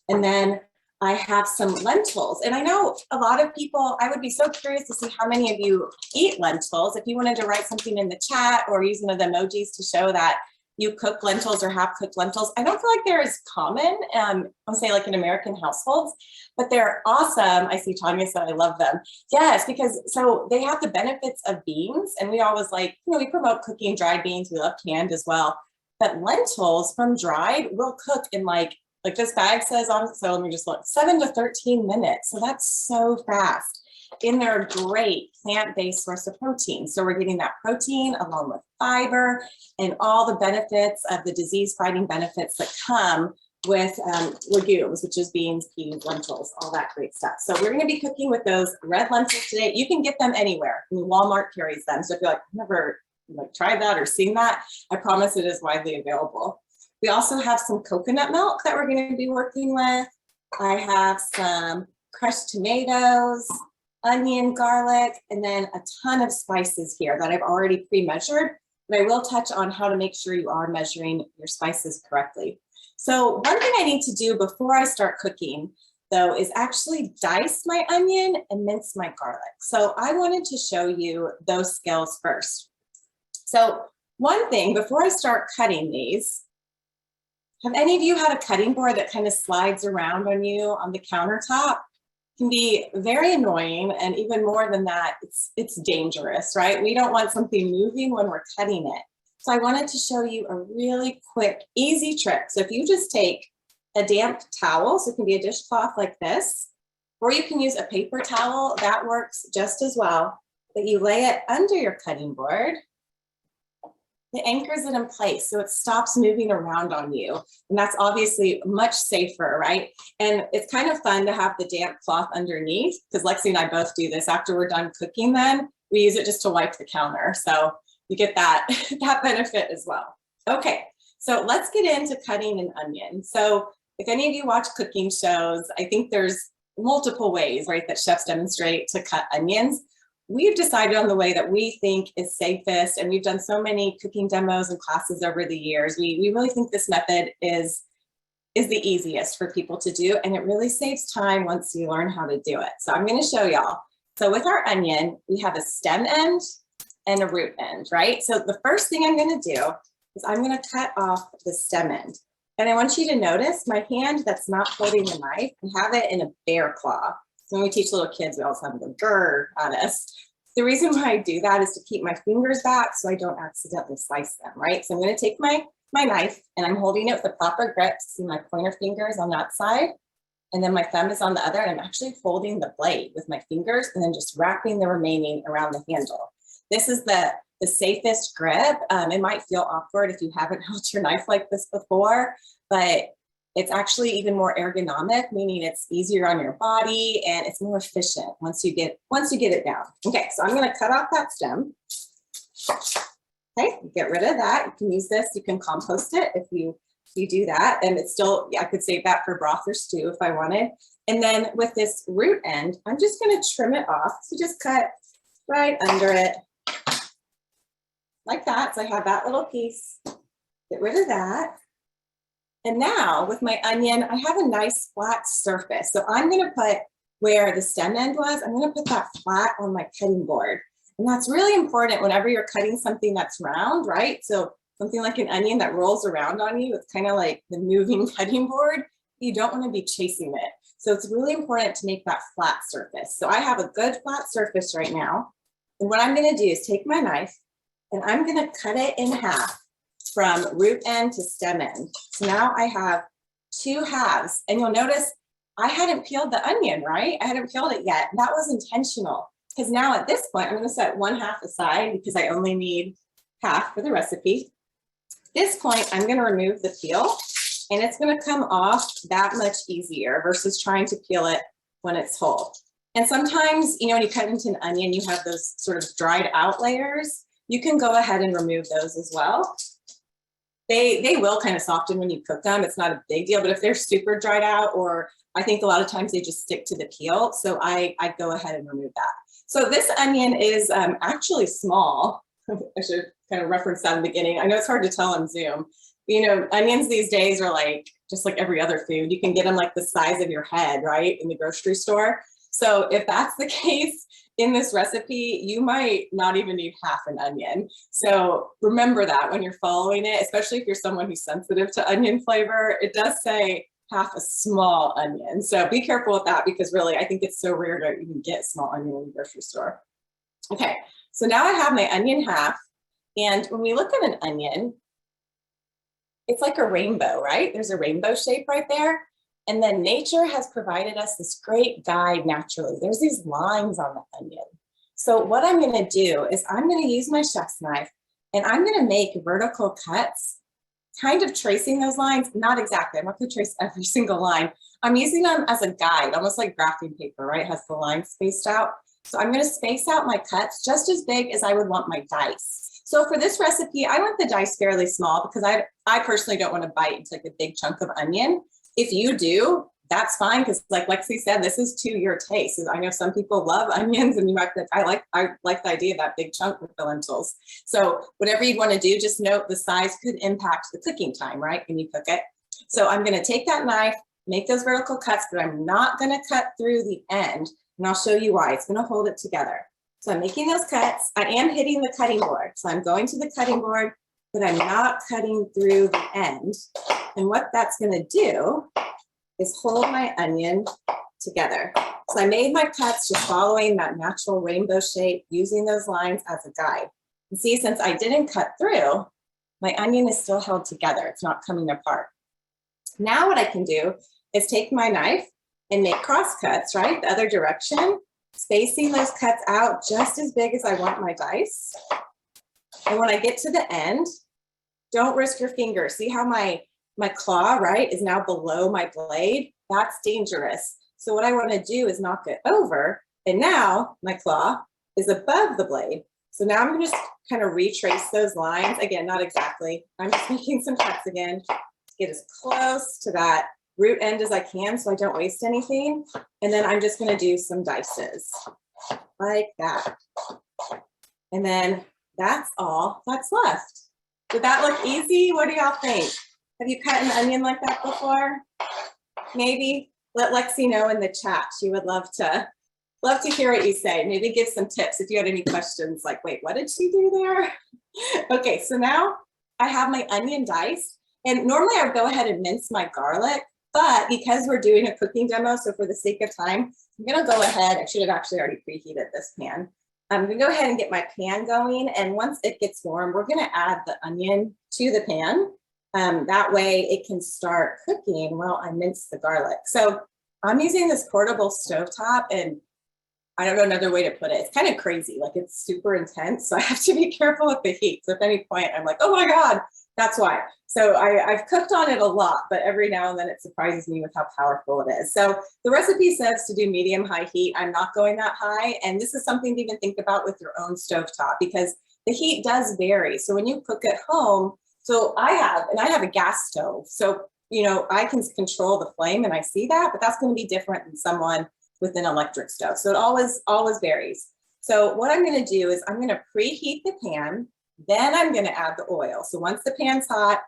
And then I have some lentils, and I know a lot of people, I would be so curious to see how many of you eat lentils. If you wanted to write something in the chat or use one of the emojis to show that you cook lentils or have cooked lentils. I don't feel like they're as common, I'll say like in American households, but they're awesome. I see Tanya said I love them. Yes, because so they have the benefits of beans, and we always like, you know, we promote cooking dried beans. We love canned as well, but lentils from dried will cook in like this bag says on it, so let me just look, 7 to 13 minutes. So that's so fast. And they're a great plant-based source of protein. So we're getting that protein along with fiber and all the benefits of the disease-fighting benefits that come with legumes, which is beans, peas, lentils, all that great stuff. So we're gonna be cooking with those red lentils today. You can get them anywhere. I mean, Walmart carries them. So if you're like, I've never tried that or seen that, I promise it is widely available. We also have some coconut milk that we're going to be working with. I have some crushed tomatoes, onion, garlic, and then a ton of spices here that I've already pre-measured, but I will touch on how to make sure you are measuring your spices correctly. So one thing I need to do before I start cooking, though, is actually dice my onion and mince my garlic. So I wanted to show you those skills first. So one thing, before I start cutting these, have any of you had a cutting board that kind of slides around on you on the countertop? It can be very annoying, and even more than that, it's dangerous, right? We don't want something moving when we're cutting it. So I wanted to show you a really quick, easy trick. So if you just take a damp towel, so it can be a dishcloth like this, or you can use a paper towel, that works just as well, but you lay it under your cutting board. It anchors it in place so it stops moving around on you. And that's obviously much safer, right? And it's kind of fun to have the damp cloth underneath, because Lexi and I both do this. After we're done cooking, then we use it just to wipe the counter. So you get that, that benefit as well. Okay, so let's get into cutting an onion. So if any of you watch cooking shows, I think there's multiple ways, right, that chefs demonstrate to cut onions. We've decided on the way that we think is safest, and we've done so many cooking demos and classes over the years. We really think this method is the easiest for people to do, and it really saves time once you learn how to do it. So I'm going to show y'all. So with our onion, we have a stem end and a root end, right? So the first thing I'm going to do is I'm going to cut off the stem end. And I want you to notice my hand that's not holding the knife, and have it in a bear claw. So when we teach little kids, we always have them grr on us. The reason why I do that is to keep my fingers back so I don't accidentally slice them, right? So I'm going to take my knife, and I'm holding it with a proper grip. See my pointer fingers on that side, and then my thumb is on the other, and I'm actually holding the blade with my fingers and then just wrapping the remaining around the handle. This is the safest grip. It might feel awkward if you haven't held your knife like this before, but it's actually even more ergonomic, meaning it's easier on your body and it's more efficient once you get it down. Okay, so I'm going to cut off that stem. Okay, get rid of that. You can use this. You can compost it if you do that, and it's still, I could save that for broth or stew if I wanted. And then with this root end, I'm just going to trim it off. So just cut right under it like that. So I have that little piece. Get rid of that. And now with my onion, I have a nice flat surface. So I'm going to put where the stem end was, I'm going to put that flat on my cutting board. And that's really important whenever you're cutting something that's round, right? So something like an onion that rolls around on you, it's kind of like the moving cutting board. You don't want to be chasing it. So it's really important to make that flat surface. So I have a good flat surface right now. And what I'm going to do is take my knife and I'm going to cut it in half from root end to stem end. So now I have two halves, and you'll notice I hadn't peeled the onion, right? I hadn't peeled it yet. That was intentional, because now at this point, I'm going to set one half aside because I only need half for the recipe. At this point, I'm going to remove the peel, and it's going to come off that much easier versus trying to peel it when it's whole. And sometimes, you know, when you cut into an onion, you have those sort of dried out layers. You can go ahead and remove those as well. they will kind of soften when you cook them. It's not a big deal, but if they're super dried out, or I think a lot of times they just stick to the peel. So I go ahead and remove that. So this onion is actually small. I should kind of reference that in the beginning. I know it's hard to tell on Zoom. You know, onions these days are like, just like every other food. You can get them like the size of your head, right, in the grocery store. So if that's the case in this recipe, you might not even need half an onion. So remember that when you're following it, especially if you're someone who's sensitive to onion flavor, it does say half a small onion. So be careful with that, because really, I think it's so rare to even get small onion in the grocery store. Okay, so now I have my onion half. And when we look at an onion, it's like a rainbow, right? There's a rainbow shape right there. And then nature has provided us this great guide naturally. There's these lines on the onion. So what I'm gonna do is I'm gonna use my chef's knife and I'm gonna make vertical cuts, kind of tracing those lines. Not exactly, I'm not gonna trace every single line. I'm using them as a guide, almost like graphic paper, right? It has the lines spaced out. So I'm gonna space out my cuts just as big as I would want my dice. So for this recipe, I want the dice fairly small because I personally don't want to bite into like a big chunk of onion. If you do, that's fine, because like Lexi said, this is to your taste. I know some people love onions, and you might be like, I like the idea of that big chunk with the lentils. So whatever you want to do, just note the size could impact the cooking time, right, when you cook it. So I'm going to take that knife, make those vertical cuts, but I'm not going to cut through the end, and I'll show you why. It's going to hold it together. So I'm making those cuts. I am hitting the cutting board. So I'm going to the cutting board, but I'm not cutting through the end. And what that's going to do is hold my onion together. So I made my cuts just following that natural rainbow shape, using those lines as a guide. And see, since I didn't cut through, my onion is still held together. It's not coming apart. Now what I can do is take my knife and make cross cuts, right, the other direction, spacing those cuts out just as big as I want my dice. And when I get to the end, don't risk your finger. See how my claw, right, is now below my blade? That's dangerous. So what I want to do is knock it over, and now my claw is above the blade. So now I'm going to just kind of retrace those lines. Again, not exactly. I'm just making some cuts again to get as close to that root end as I can so I don't waste anything. And then I'm just going to do some dices like that. And then that's all that's left. Did that look easy? What do y'all think? Have you cut an onion like that before? Maybe let Lexi know in the chat. She would love to hear what you say. Maybe give some tips if you had any questions like, wait, what did she do there? Okay, so now I have my onion diced, and normally I would go ahead and mince my garlic, but because we're doing a cooking demo, so for the sake of time, I'm gonna go ahead, I should have actually already preheated this pan. I'm gonna go ahead and get my pan going, and once it gets warm, we're gonna add the onion to the pan. That way it can start cooking while I mince the garlic. So I'm using this portable stovetop, and I don't know another way to put it. It's kind of crazy, like it's super intense. So I have to be careful with the heat. So at any point I'm like, oh my God, that's why. So I've cooked on it a lot, but every now and then it surprises me with how powerful it is. So the recipe says to do medium high heat. I'm not going that high. And this is something to even think about with your own stovetop, because the heat does vary. So when you cook at home, so I have a gas stove. So, you know, I can control the flame and I see that, but that's going to be different than someone with an electric stove. So it always varies. So what I'm going to do is I'm going to preheat the pan, then I'm going to add the oil. So once the pan's hot,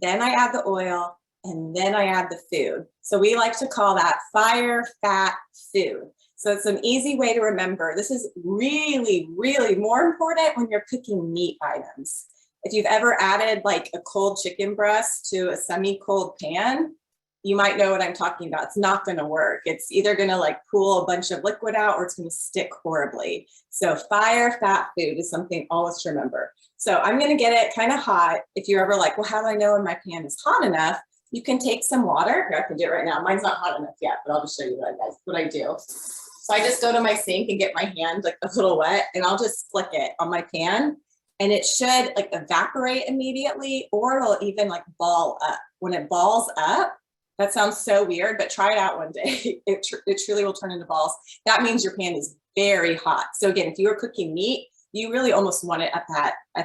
then I add the oil, and then I add the food. So we like to call that fire, fat, food. So it's an easy way to remember. This is really, really more important when you're cooking meat items. If you've ever added like a cold chicken breast to a semi-cold pan, you might know what I'm talking about. It's not going to work. It's either going to like pool a bunch of liquid out, or it's going to stick horribly. So fire, fat, food is something always to remember. So I'm going to get it kind of hot. If you're ever like, well, how do I know when my pan is hot enough? You can take some water. Here, I can do it right now. Mine's not hot enough yet, but I'll just show you what I do. So I just go to my sink and get my hand like a little wet, and I'll just flick it on my pan. And it should like evaporate immediately, or it'll even like ball up. When it balls up, that sounds so weird, but try it out one day. It truly will turn into balls. That means your pan is very hot. So again, if you are cooking meat, you really almost want it at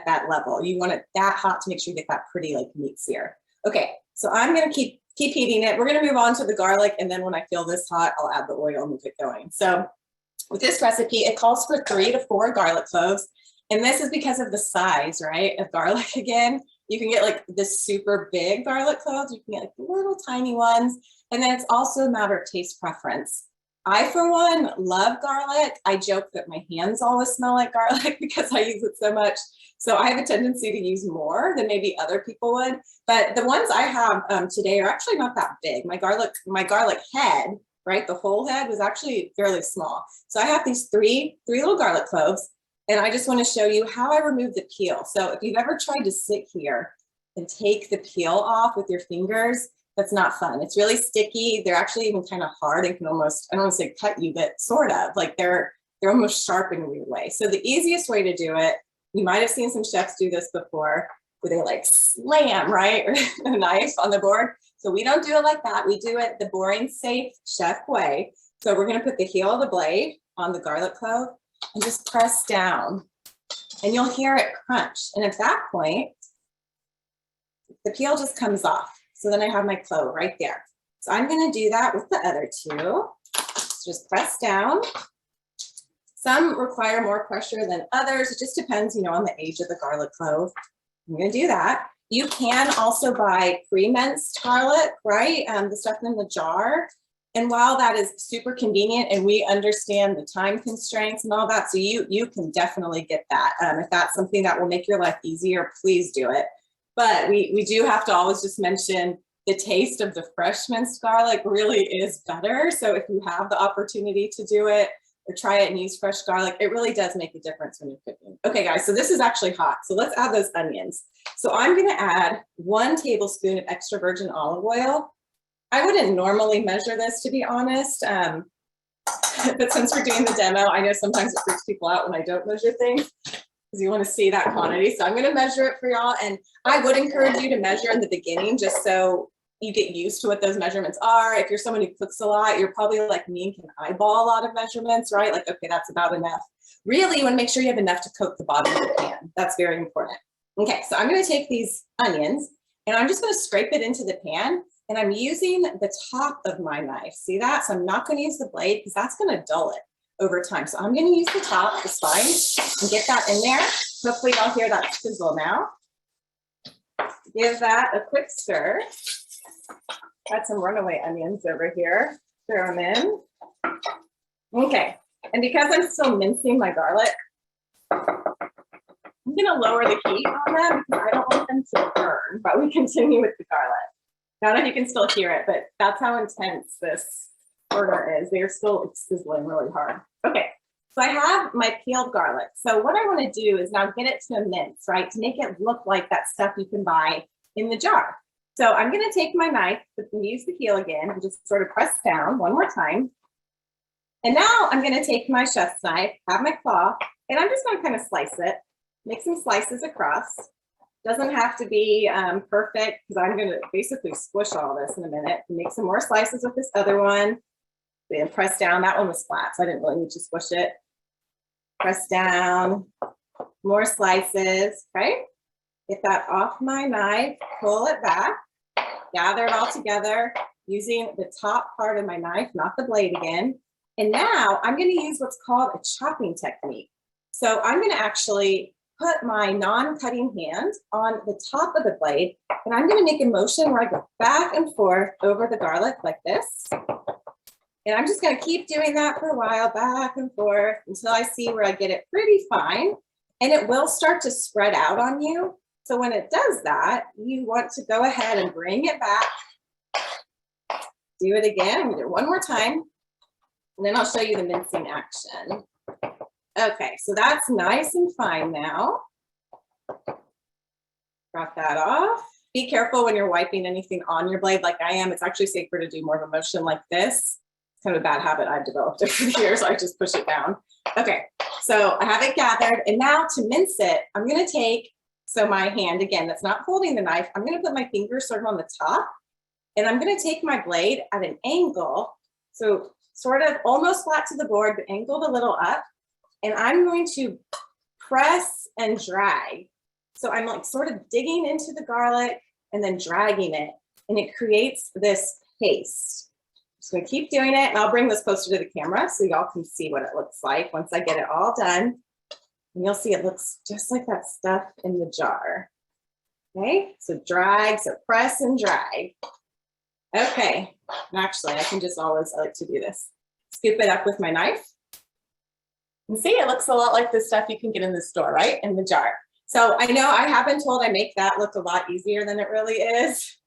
that level. You want it that hot to make sure you get that pretty like meat sear. Okay, so I'm gonna keep heating it. We're gonna move on to the garlic, and then when I feel this hot, I'll add the oil and move it going. So with this recipe, it calls for 3 to 4 garlic cloves. And this is because of the size, right, of garlic again. You can get like the super big garlic cloves. You can get like the little tiny ones. And then it's also a matter of taste preference. I, for one, love garlic. I joke that my hands always smell like garlic because I use it so much. So I have a tendency to use more than maybe other people would. But the ones I have today are actually not that big. My garlic head, right, the whole head was actually fairly small. So I have these three little garlic cloves. And I just want to show you how I remove the peel. So if you've ever tried to sit here and take the peel off with your fingers, that's not fun. It's really sticky. They're actually even kind of hard and can almost, I don't want to say cut you, but sort of like they're almost sharp in a weird way. So the easiest way to do it, you might have seen some chefs do this before, where they like slam, right, a knife on the board. So we don't do it like that. We do it the boring, safe chef way. So we're going to put the heel of the blade on the garlic clove and just press down, and you'll hear it crunch. And at that point, the peel just comes off. So then I have my clove right there. So I'm going to do that with the other 2. So just press down. Some require more pressure than others. It just depends, you know, on the age of the garlic clove. I'm going to do that. You can also buy pre-minced garlic, right? The stuff in the jar. And while that is super convenient, and we understand the time constraints and all that, so you can definitely get that. If that's something that will make your life easier, please do it. But we do have to always just mention the taste of the fresh minced garlic really is better. So if you have the opportunity to do it or try it and use fresh garlic, it really does make a difference when you're cooking. Okay, guys, so this is actually hot. So let's add those onions. So I'm going to add 1 tablespoon of extra virgin olive oil. I wouldn't normally measure this, to be honest, but since we're doing the demo, I know sometimes it freaks people out when I don't measure things because you want to see that quantity. So I'm going to measure it for y'all, and I would encourage you to measure in the beginning just so you get used to what those measurements are. If you're someone who cooks a lot, you're probably like me and can eyeball a lot of measurements, right? Like, okay, that's about enough. Really, you want to make sure you have enough to coat the bottom of the pan. That's very important. Okay, so I'm going to take these onions and I'm just going to scrape it into the pan. And I'm using the top of my knife. See that? So I'm not going to use the blade because that's going to dull it over time. So I'm going to use the top, the spine, and get that in there. Hopefully y'all hear that sizzle now. Give that a quick stir. Got some runaway onions over here. Throw them in. Okay. And because I'm still mincing my garlic, I'm going to lower the heat on them because I don't want them to burn, but we continue with the garlic. I don't know if you can still hear it, but that's how intense this burner is. They're still sizzling really hard. Okay, so I have my peeled garlic. So what I want to do is now get it to a mince, right? To make it look like that stuff you can buy in the jar. So I'm going to take my knife, use the heel again, and just sort of press down one more time. And now I'm going to take my chef's knife, have my claw, and I'm just going to kind of slice it, make some slices across. Doesn't have to be perfect because I'm going to basically squish all this in a minute and make some more slices with this other one. Then press down. That one was flat, so I didn't really need to squish it. Press down, more slices, right? Get that off my knife, pull it back, gather it all together using the top part of my knife, not the blade again. And now I'm going to use what's called a chopping technique. So I'm going to actually put my non-cutting hand on the top of the blade, and I'm going to make a motion where I go back and forth over the garlic like this. And I'm just going to keep doing that for a while, back and forth, until I see where I get it pretty fine. And it will start to spread out on you. So when it does that, you want to go ahead and bring it back. Do it again. I'm going to do it one more time. And then I'll show you the mincing action. Okay, so that's nice and fine now. Drop that off. Be careful when you're wiping anything on your blade like I am. It's actually safer to do more of a motion like this. It's kind of a bad habit I've developed over the years. I just push it down. Okay, so I have it gathered. And now to mince it, I'm going to take, so my hand, again, that's not holding the knife. I'm going to put my finger sort of on the top. And I'm going to take my blade at an angle. So sort of almost flat to the board, but angled a little up. And I'm going to press and drag. So I'm like sort of digging into the garlic and then dragging it, and it creates this paste. I'm just gonna keep doing it, and I'll bring this closer to the camera so y'all can see what it looks like once I get it all done. And you'll see it looks just like that stuff in the jar. Okay, so drag, so press and drag. Okay, and actually I can just always, I like to do this. Scoop it up with my knife. And see, it looks a lot like the stuff you can get in the store, right? In the jar. So I know I have been told I make that look a lot easier than it really is,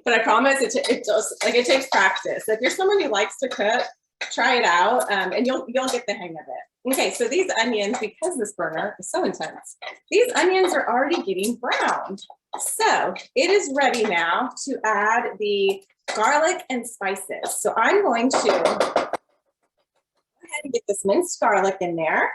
but I promise it just, like, it takes practice. If you're someone who likes to cook, try it out, and you'll get the hang of it. Okay, so these onions, because this burner is so intense, these onions are already getting browned. So it is ready now to add the garlic and spices. So I'm going to go ahead and get this minced garlic in there.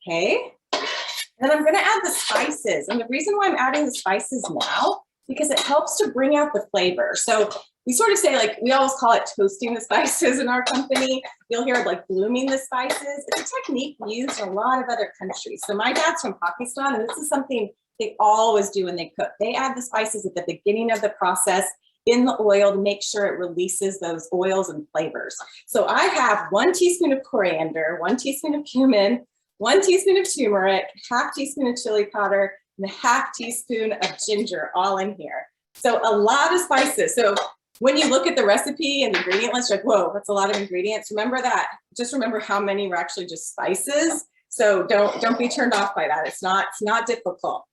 Okay, and then I'm going to add the spices. And the reason why I'm adding the spices now, because it helps to bring out the flavor. So we sort of say, like, we always call it toasting the spices in our company. You'll hear like blooming the spices. It's a technique used in a lot of other countries. So my dad's from Pakistan, and this is something they always do when they cook. They add the spices at the beginning of the process in the oil to make sure it releases those oils and flavors. So I have 1 teaspoon of coriander, 1 teaspoon of cumin, 1 teaspoon of turmeric, half teaspoon of chili powder, and a half teaspoon of ginger all in here. So a lot of spices. So when you look at the recipe and the ingredient list, you're like, whoa, that's a lot of ingredients. Remember that. Just remember how many were actually just spices. So don't be turned off by that. It's not difficult.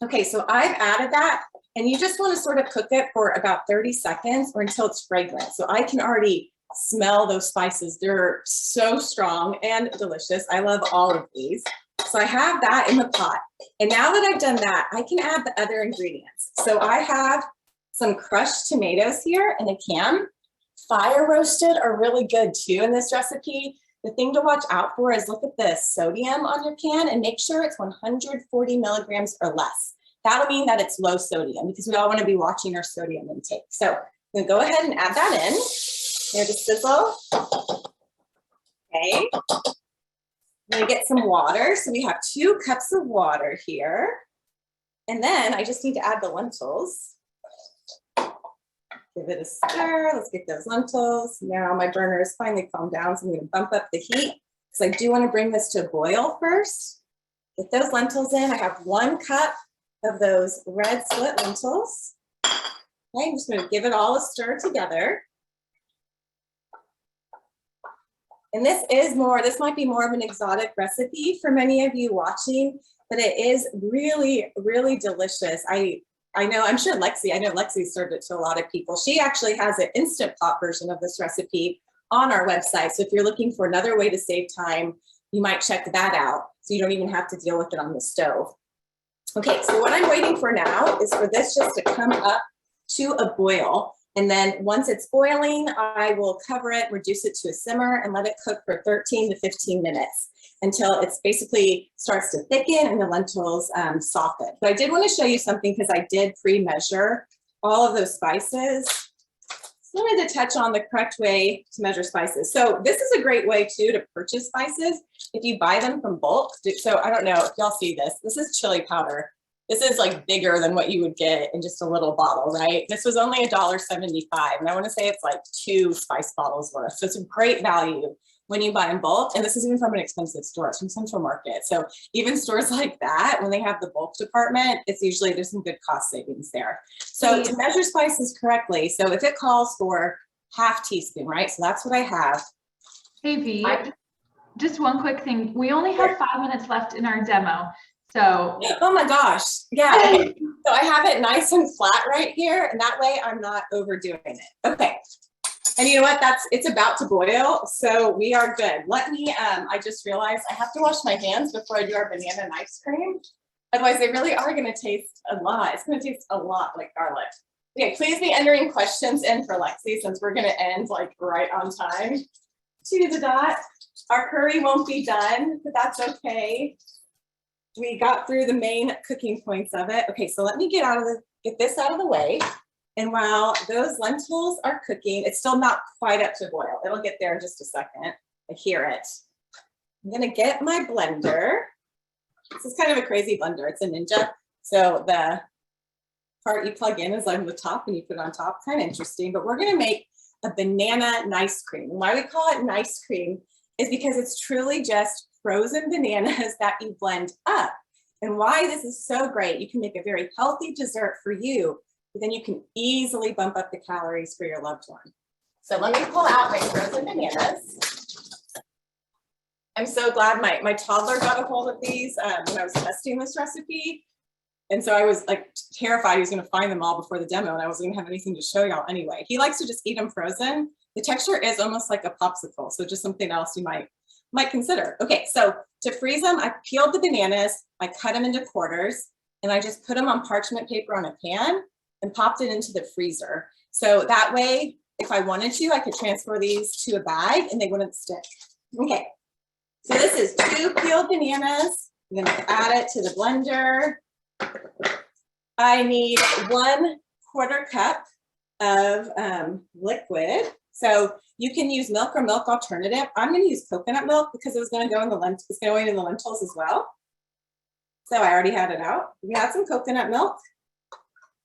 Okay, so I've added that, and you just want to sort of cook it for about 30 seconds or until it's fragrant. So I can already smell those spices. They're so strong and delicious. I love all of these. So I have that in the pot. And now that I've done that, I can add the other ingredients. So I have some crushed tomatoes here in a can. Fire roasted are really good too in this recipe. The thing to watch out for is look at the sodium on your can and make sure it's 140 milligrams or less. That'll mean that it's low sodium, because we all want to be watching our sodium intake. So I'm going to go ahead and add that in. There's a sizzle. Okay. I'm going to get some water. So we have 2 cups of water here. And then I just need to add the lentils. Give it a stir. Let's get those lentils. Now my burner is finally calmed down, so I'm going to bump up the heat because I do want to bring this to a boil first. Get those lentils in. I have 1 cup of those red split lentils. Okay, I'm just going to give it all a stir together. And this might be more of an exotic recipe for many of you watching, but it is really, really delicious. I know Lexi served it to a lot of people. She actually has an Instant Pot version of this recipe on our website. So if you're looking for another way to save time, you might check that out so you don't even have to deal with it on the stove. Okay, so what I'm waiting for now is for this just to come up to a boil. And then once it's boiling, I will cover it, reduce it to a simmer, and let it cook for 13 to 15 minutes until it's basically starts to thicken and the lentils soften. But I did want to show you something because I did pre-measure all of those spices. So I wanted to touch on the correct way to measure spices. So this is a great way too to purchase spices if you buy them from bulk. So I don't know if y'all see this. This is chili powder. This is like bigger than what you would get in just a little bottle, right? This was only $1.75, and I want to say it's like 2 spice bottles worth. So it's a great value when you buy in bulk. And this is even from an expensive store. It's from Central Market. So even stores like that, when they have the bulk department, it's usually there's some good cost savings there. So to measure spices correctly, so if it calls for half teaspoon, right? So that's what I have. Hey V, just one quick thing. We only have 5 minutes left in our demo. So, oh my gosh, yeah. Okay. So I have it nice and flat right here, and that way I'm not overdoing it. Okay. And you know what? It's about to boil, so we are good. Let me, I just realized I have to wash my hands before I do our banana and ice cream. Otherwise, they really are going to taste a lot. It's going to taste a lot like garlic. Okay, please be entering questions in for Lexi, since we're going to end like right on time. To the dot. Our curry won't be done, but that's okay. We got through the main cooking points of it. Okay, so let me get this out of the way. And while those lentils are cooking, it's still not quite up to boil. It'll get there in just a second. I hear it. I'm gonna get my blender. This is kind of a crazy blender. It's a Ninja. So the part you plug in is on the top and you put it on top. Kind of interesting, but we're gonna make a banana nice cream. Why we call it nice cream is because it's truly just frozen bananas that you blend up. And why this is so great, you can make a very healthy dessert for you, but then you can easily bump up the calories for your loved one. So let me pull out my frozen bananas. I'm so glad my toddler got a hold of these when I was testing this recipe. And so I was like terrified he was gonna find them all before the demo and I wasn't gonna have anything to show y'all anyway. He likes to just eat them frozen. The texture is almost like a popsicle, so just something else you might consider. Okay, so to freeze them, I peeled the bananas, I cut them into quarters, and I just put them on parchment paper on a pan and popped it into the freezer. So that way, if I wanted to, I could transfer these to a bag and they wouldn't stick. Okay, so this is 2 peeled bananas. I'm gonna add it to the blender. I need 1/4 cup of liquid. So you can use milk or milk alternative. I'm going to use coconut milk because it was going to go in the lentils. It's going in the lentils as well. So I already had it out. We add some coconut milk.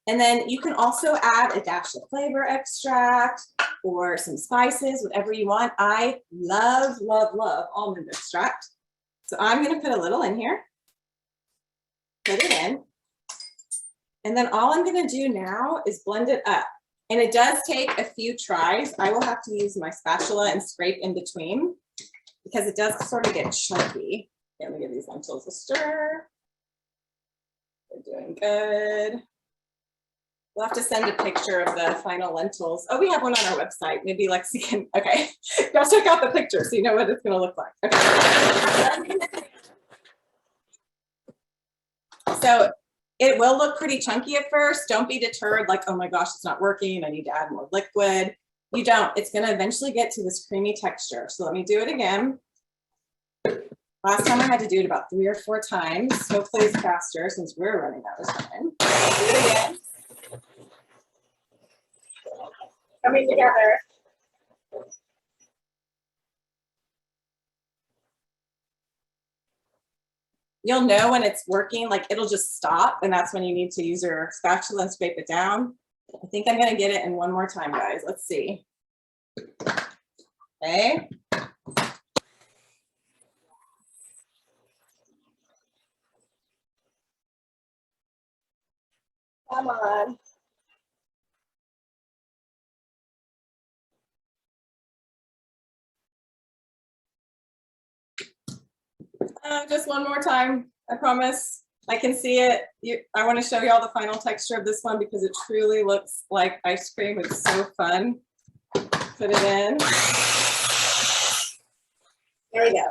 And then you can also add a dash of flavor extract or some spices, whatever you want. I love, love, love almond extract. So I'm going to put a little in here. Put it in. And then all I'm going to do now is blend it up. And it does take a few tries. I will have to use my spatula and scrape in between because it does sort of get chunky. Let me give these lentils a stir. They're doing good. We'll have to send a picture of the final lentils. Oh, we have one on our website. Maybe Lexi can, okay. Y'all check out the picture so you know what it's going to look like. Okay. So it will look pretty chunky at first. Don't be deterred like, oh my gosh, it's not working. I need to add more liquid. You don't. It's going to eventually get to this creamy texture. So let me do it again. Last time I had to do it about 3 or 4 times. Hopefully it's faster since we're running out of time. Do it again. Coming together. You'll know when it's working, like it'll just stop, and that's when you need to use your spatula and scrape it down. I think I'm gonna get it in one more time, guys. Let's see. Okay. Come on. Just one more time, I promise. I can see it. I want to show you all the final texture of this one because it truly looks like ice cream. It's so fun. Put it in. There we go.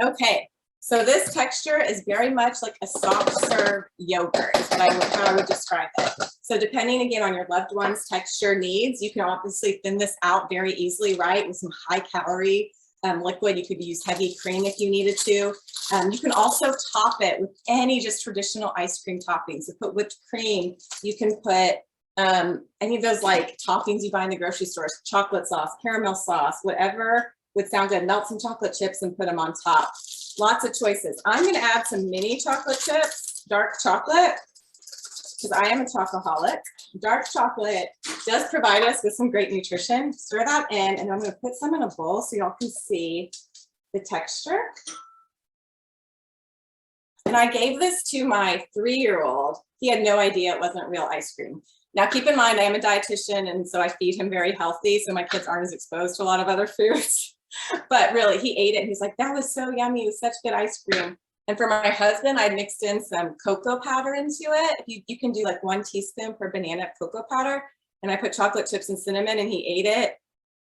Okay, so this texture is very much like a soft serve yogurt is how I would describe it. So depending again on your loved one's texture needs, you can obviously thin this out very easily, right? With some high calorie liquid. You could use heavy cream if you needed to. You can also top it with any just traditional ice cream toppings. So put whipped cream, you can put any of those like toppings you buy in the grocery stores, chocolate sauce, caramel sauce, whatever would sound good. Melt some chocolate chips and put them on top. Lots of choices. I'm going to add some mini chocolate chips, dark chocolate, because I am a chocoholic. Dark chocolate does provide us with some great nutrition. Stir that in, and I'm going to put some in a bowl so y'all can see the texture. And I gave this to my 3-year-old. He had no idea it wasn't real ice cream. Now, keep in mind, I am a dietitian, and so I feed him very healthy, so my kids aren't as exposed to a lot of other foods. But really, he ate it, and he's like, that was so yummy. It was such good ice cream. And for my husband, I mixed in some cocoa powder into it. You can do like 1 teaspoon per banana of cocoa powder. And I put chocolate chips and cinnamon, and he ate it.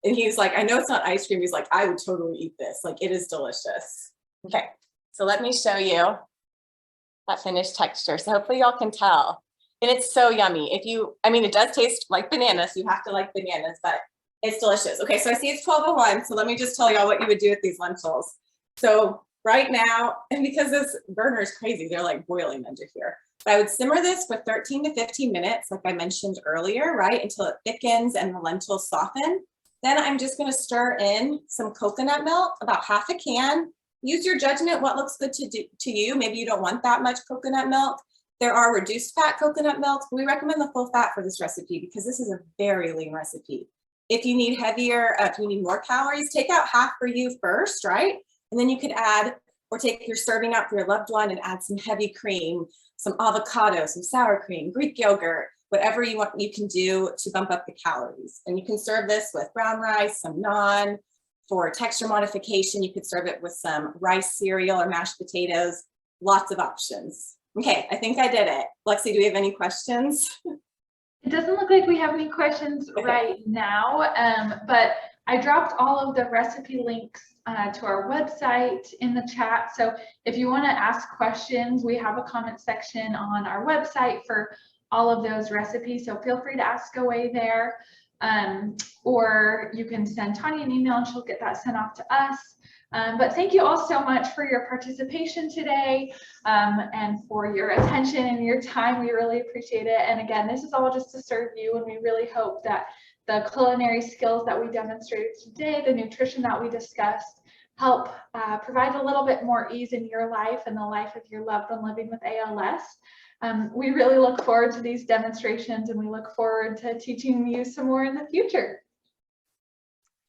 And he was like, I know it's not ice cream. He's like, I would totally eat this. Like, it is delicious. Okay, so let me show you that finished texture. So hopefully y'all can tell. And it's so yummy. I mean, it does taste like bananas. So you have to like bananas, but it's delicious. Okay, so I see it's 12:01. So let me just tell y'all what you would do with these lentils. So right now, and because this burner is crazy, they're like boiling under here. But I would simmer this for 13 to 15 minutes, like I mentioned earlier, right, until it thickens and the lentils soften. Then I'm just going to stir in some coconut milk, about half a can. Use your judgment, what looks good to you. Maybe you don't want that much coconut milk. There are reduced fat coconut milks, but we recommend the full fat for this recipe because this is a very lean recipe. If you need heavier, if you need more calories, take out half for you first, right? And then you could add, or take your serving out for your loved one and add some heavy cream, some avocado, some sour cream, Greek yogurt, whatever you want, you can do to bump up the calories. And you can serve this with brown rice, some naan. For texture modification, you could serve it with some rice cereal or mashed potatoes, lots of options. Okay, I think I did it. Lexi, do we have any questions? It doesn't look like we have any questions right now, but I dropped all of the recipe links to our website in the chat. So if you want to ask questions, we have a comment section on our website for all of those recipes. So feel free to ask away there. Or you can send Tanya an email and she'll get that sent off to us. But thank you all so much for your participation today and for your attention and your time. We really appreciate it. And again, this is all just to serve you, and we really hope that the culinary skills that we demonstrated today, the nutrition that we discussed, help provide a little bit more ease in your life and the life of your loved one living with ALS. We really look forward to these demonstrations, and we look forward to teaching you some more in the future.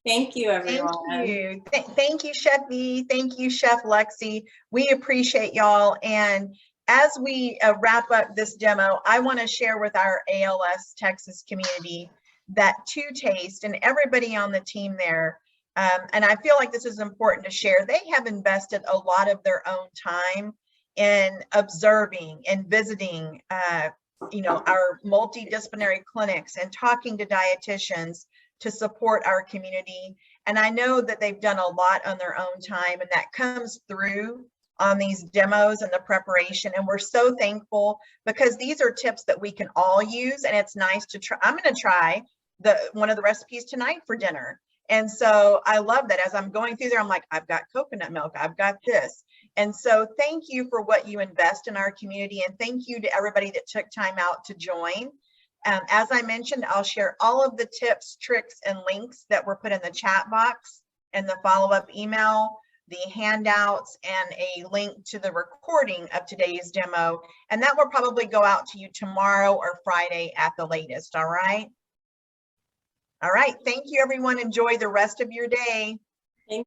Thank you, everyone. Thank you. Thank you, Chef V. Thank you, Chef Lexi. We appreciate y'all. And as we wrap up this demo, I want to share with our ALS Texas community that To Taste and everybody on the team there, and I feel like this is important to share, they have invested a lot of their own time in observing and visiting, our multidisciplinary clinics and talking to dietitians to support our community. And I know that they've done a lot on their own time, and that comes through on these demos and the preparation. And we're so thankful because these are tips that we can all use, and it's nice to try. I'm going to try one of the recipes tonight for dinner. And so I love that as I'm going through there, I'm like, I've got coconut milk, I've got this. And so thank you for what you invest in our community. And thank you to everybody that took time out to join. As I mentioned, I'll share all of the tips, tricks, and links that were put in the chat box and the follow-up email, the handouts, and a link to the recording of today's demo. And that will probably go out to you tomorrow or Friday at the latest, all right? All right, thank you, everyone. Enjoy the rest of your day. Thank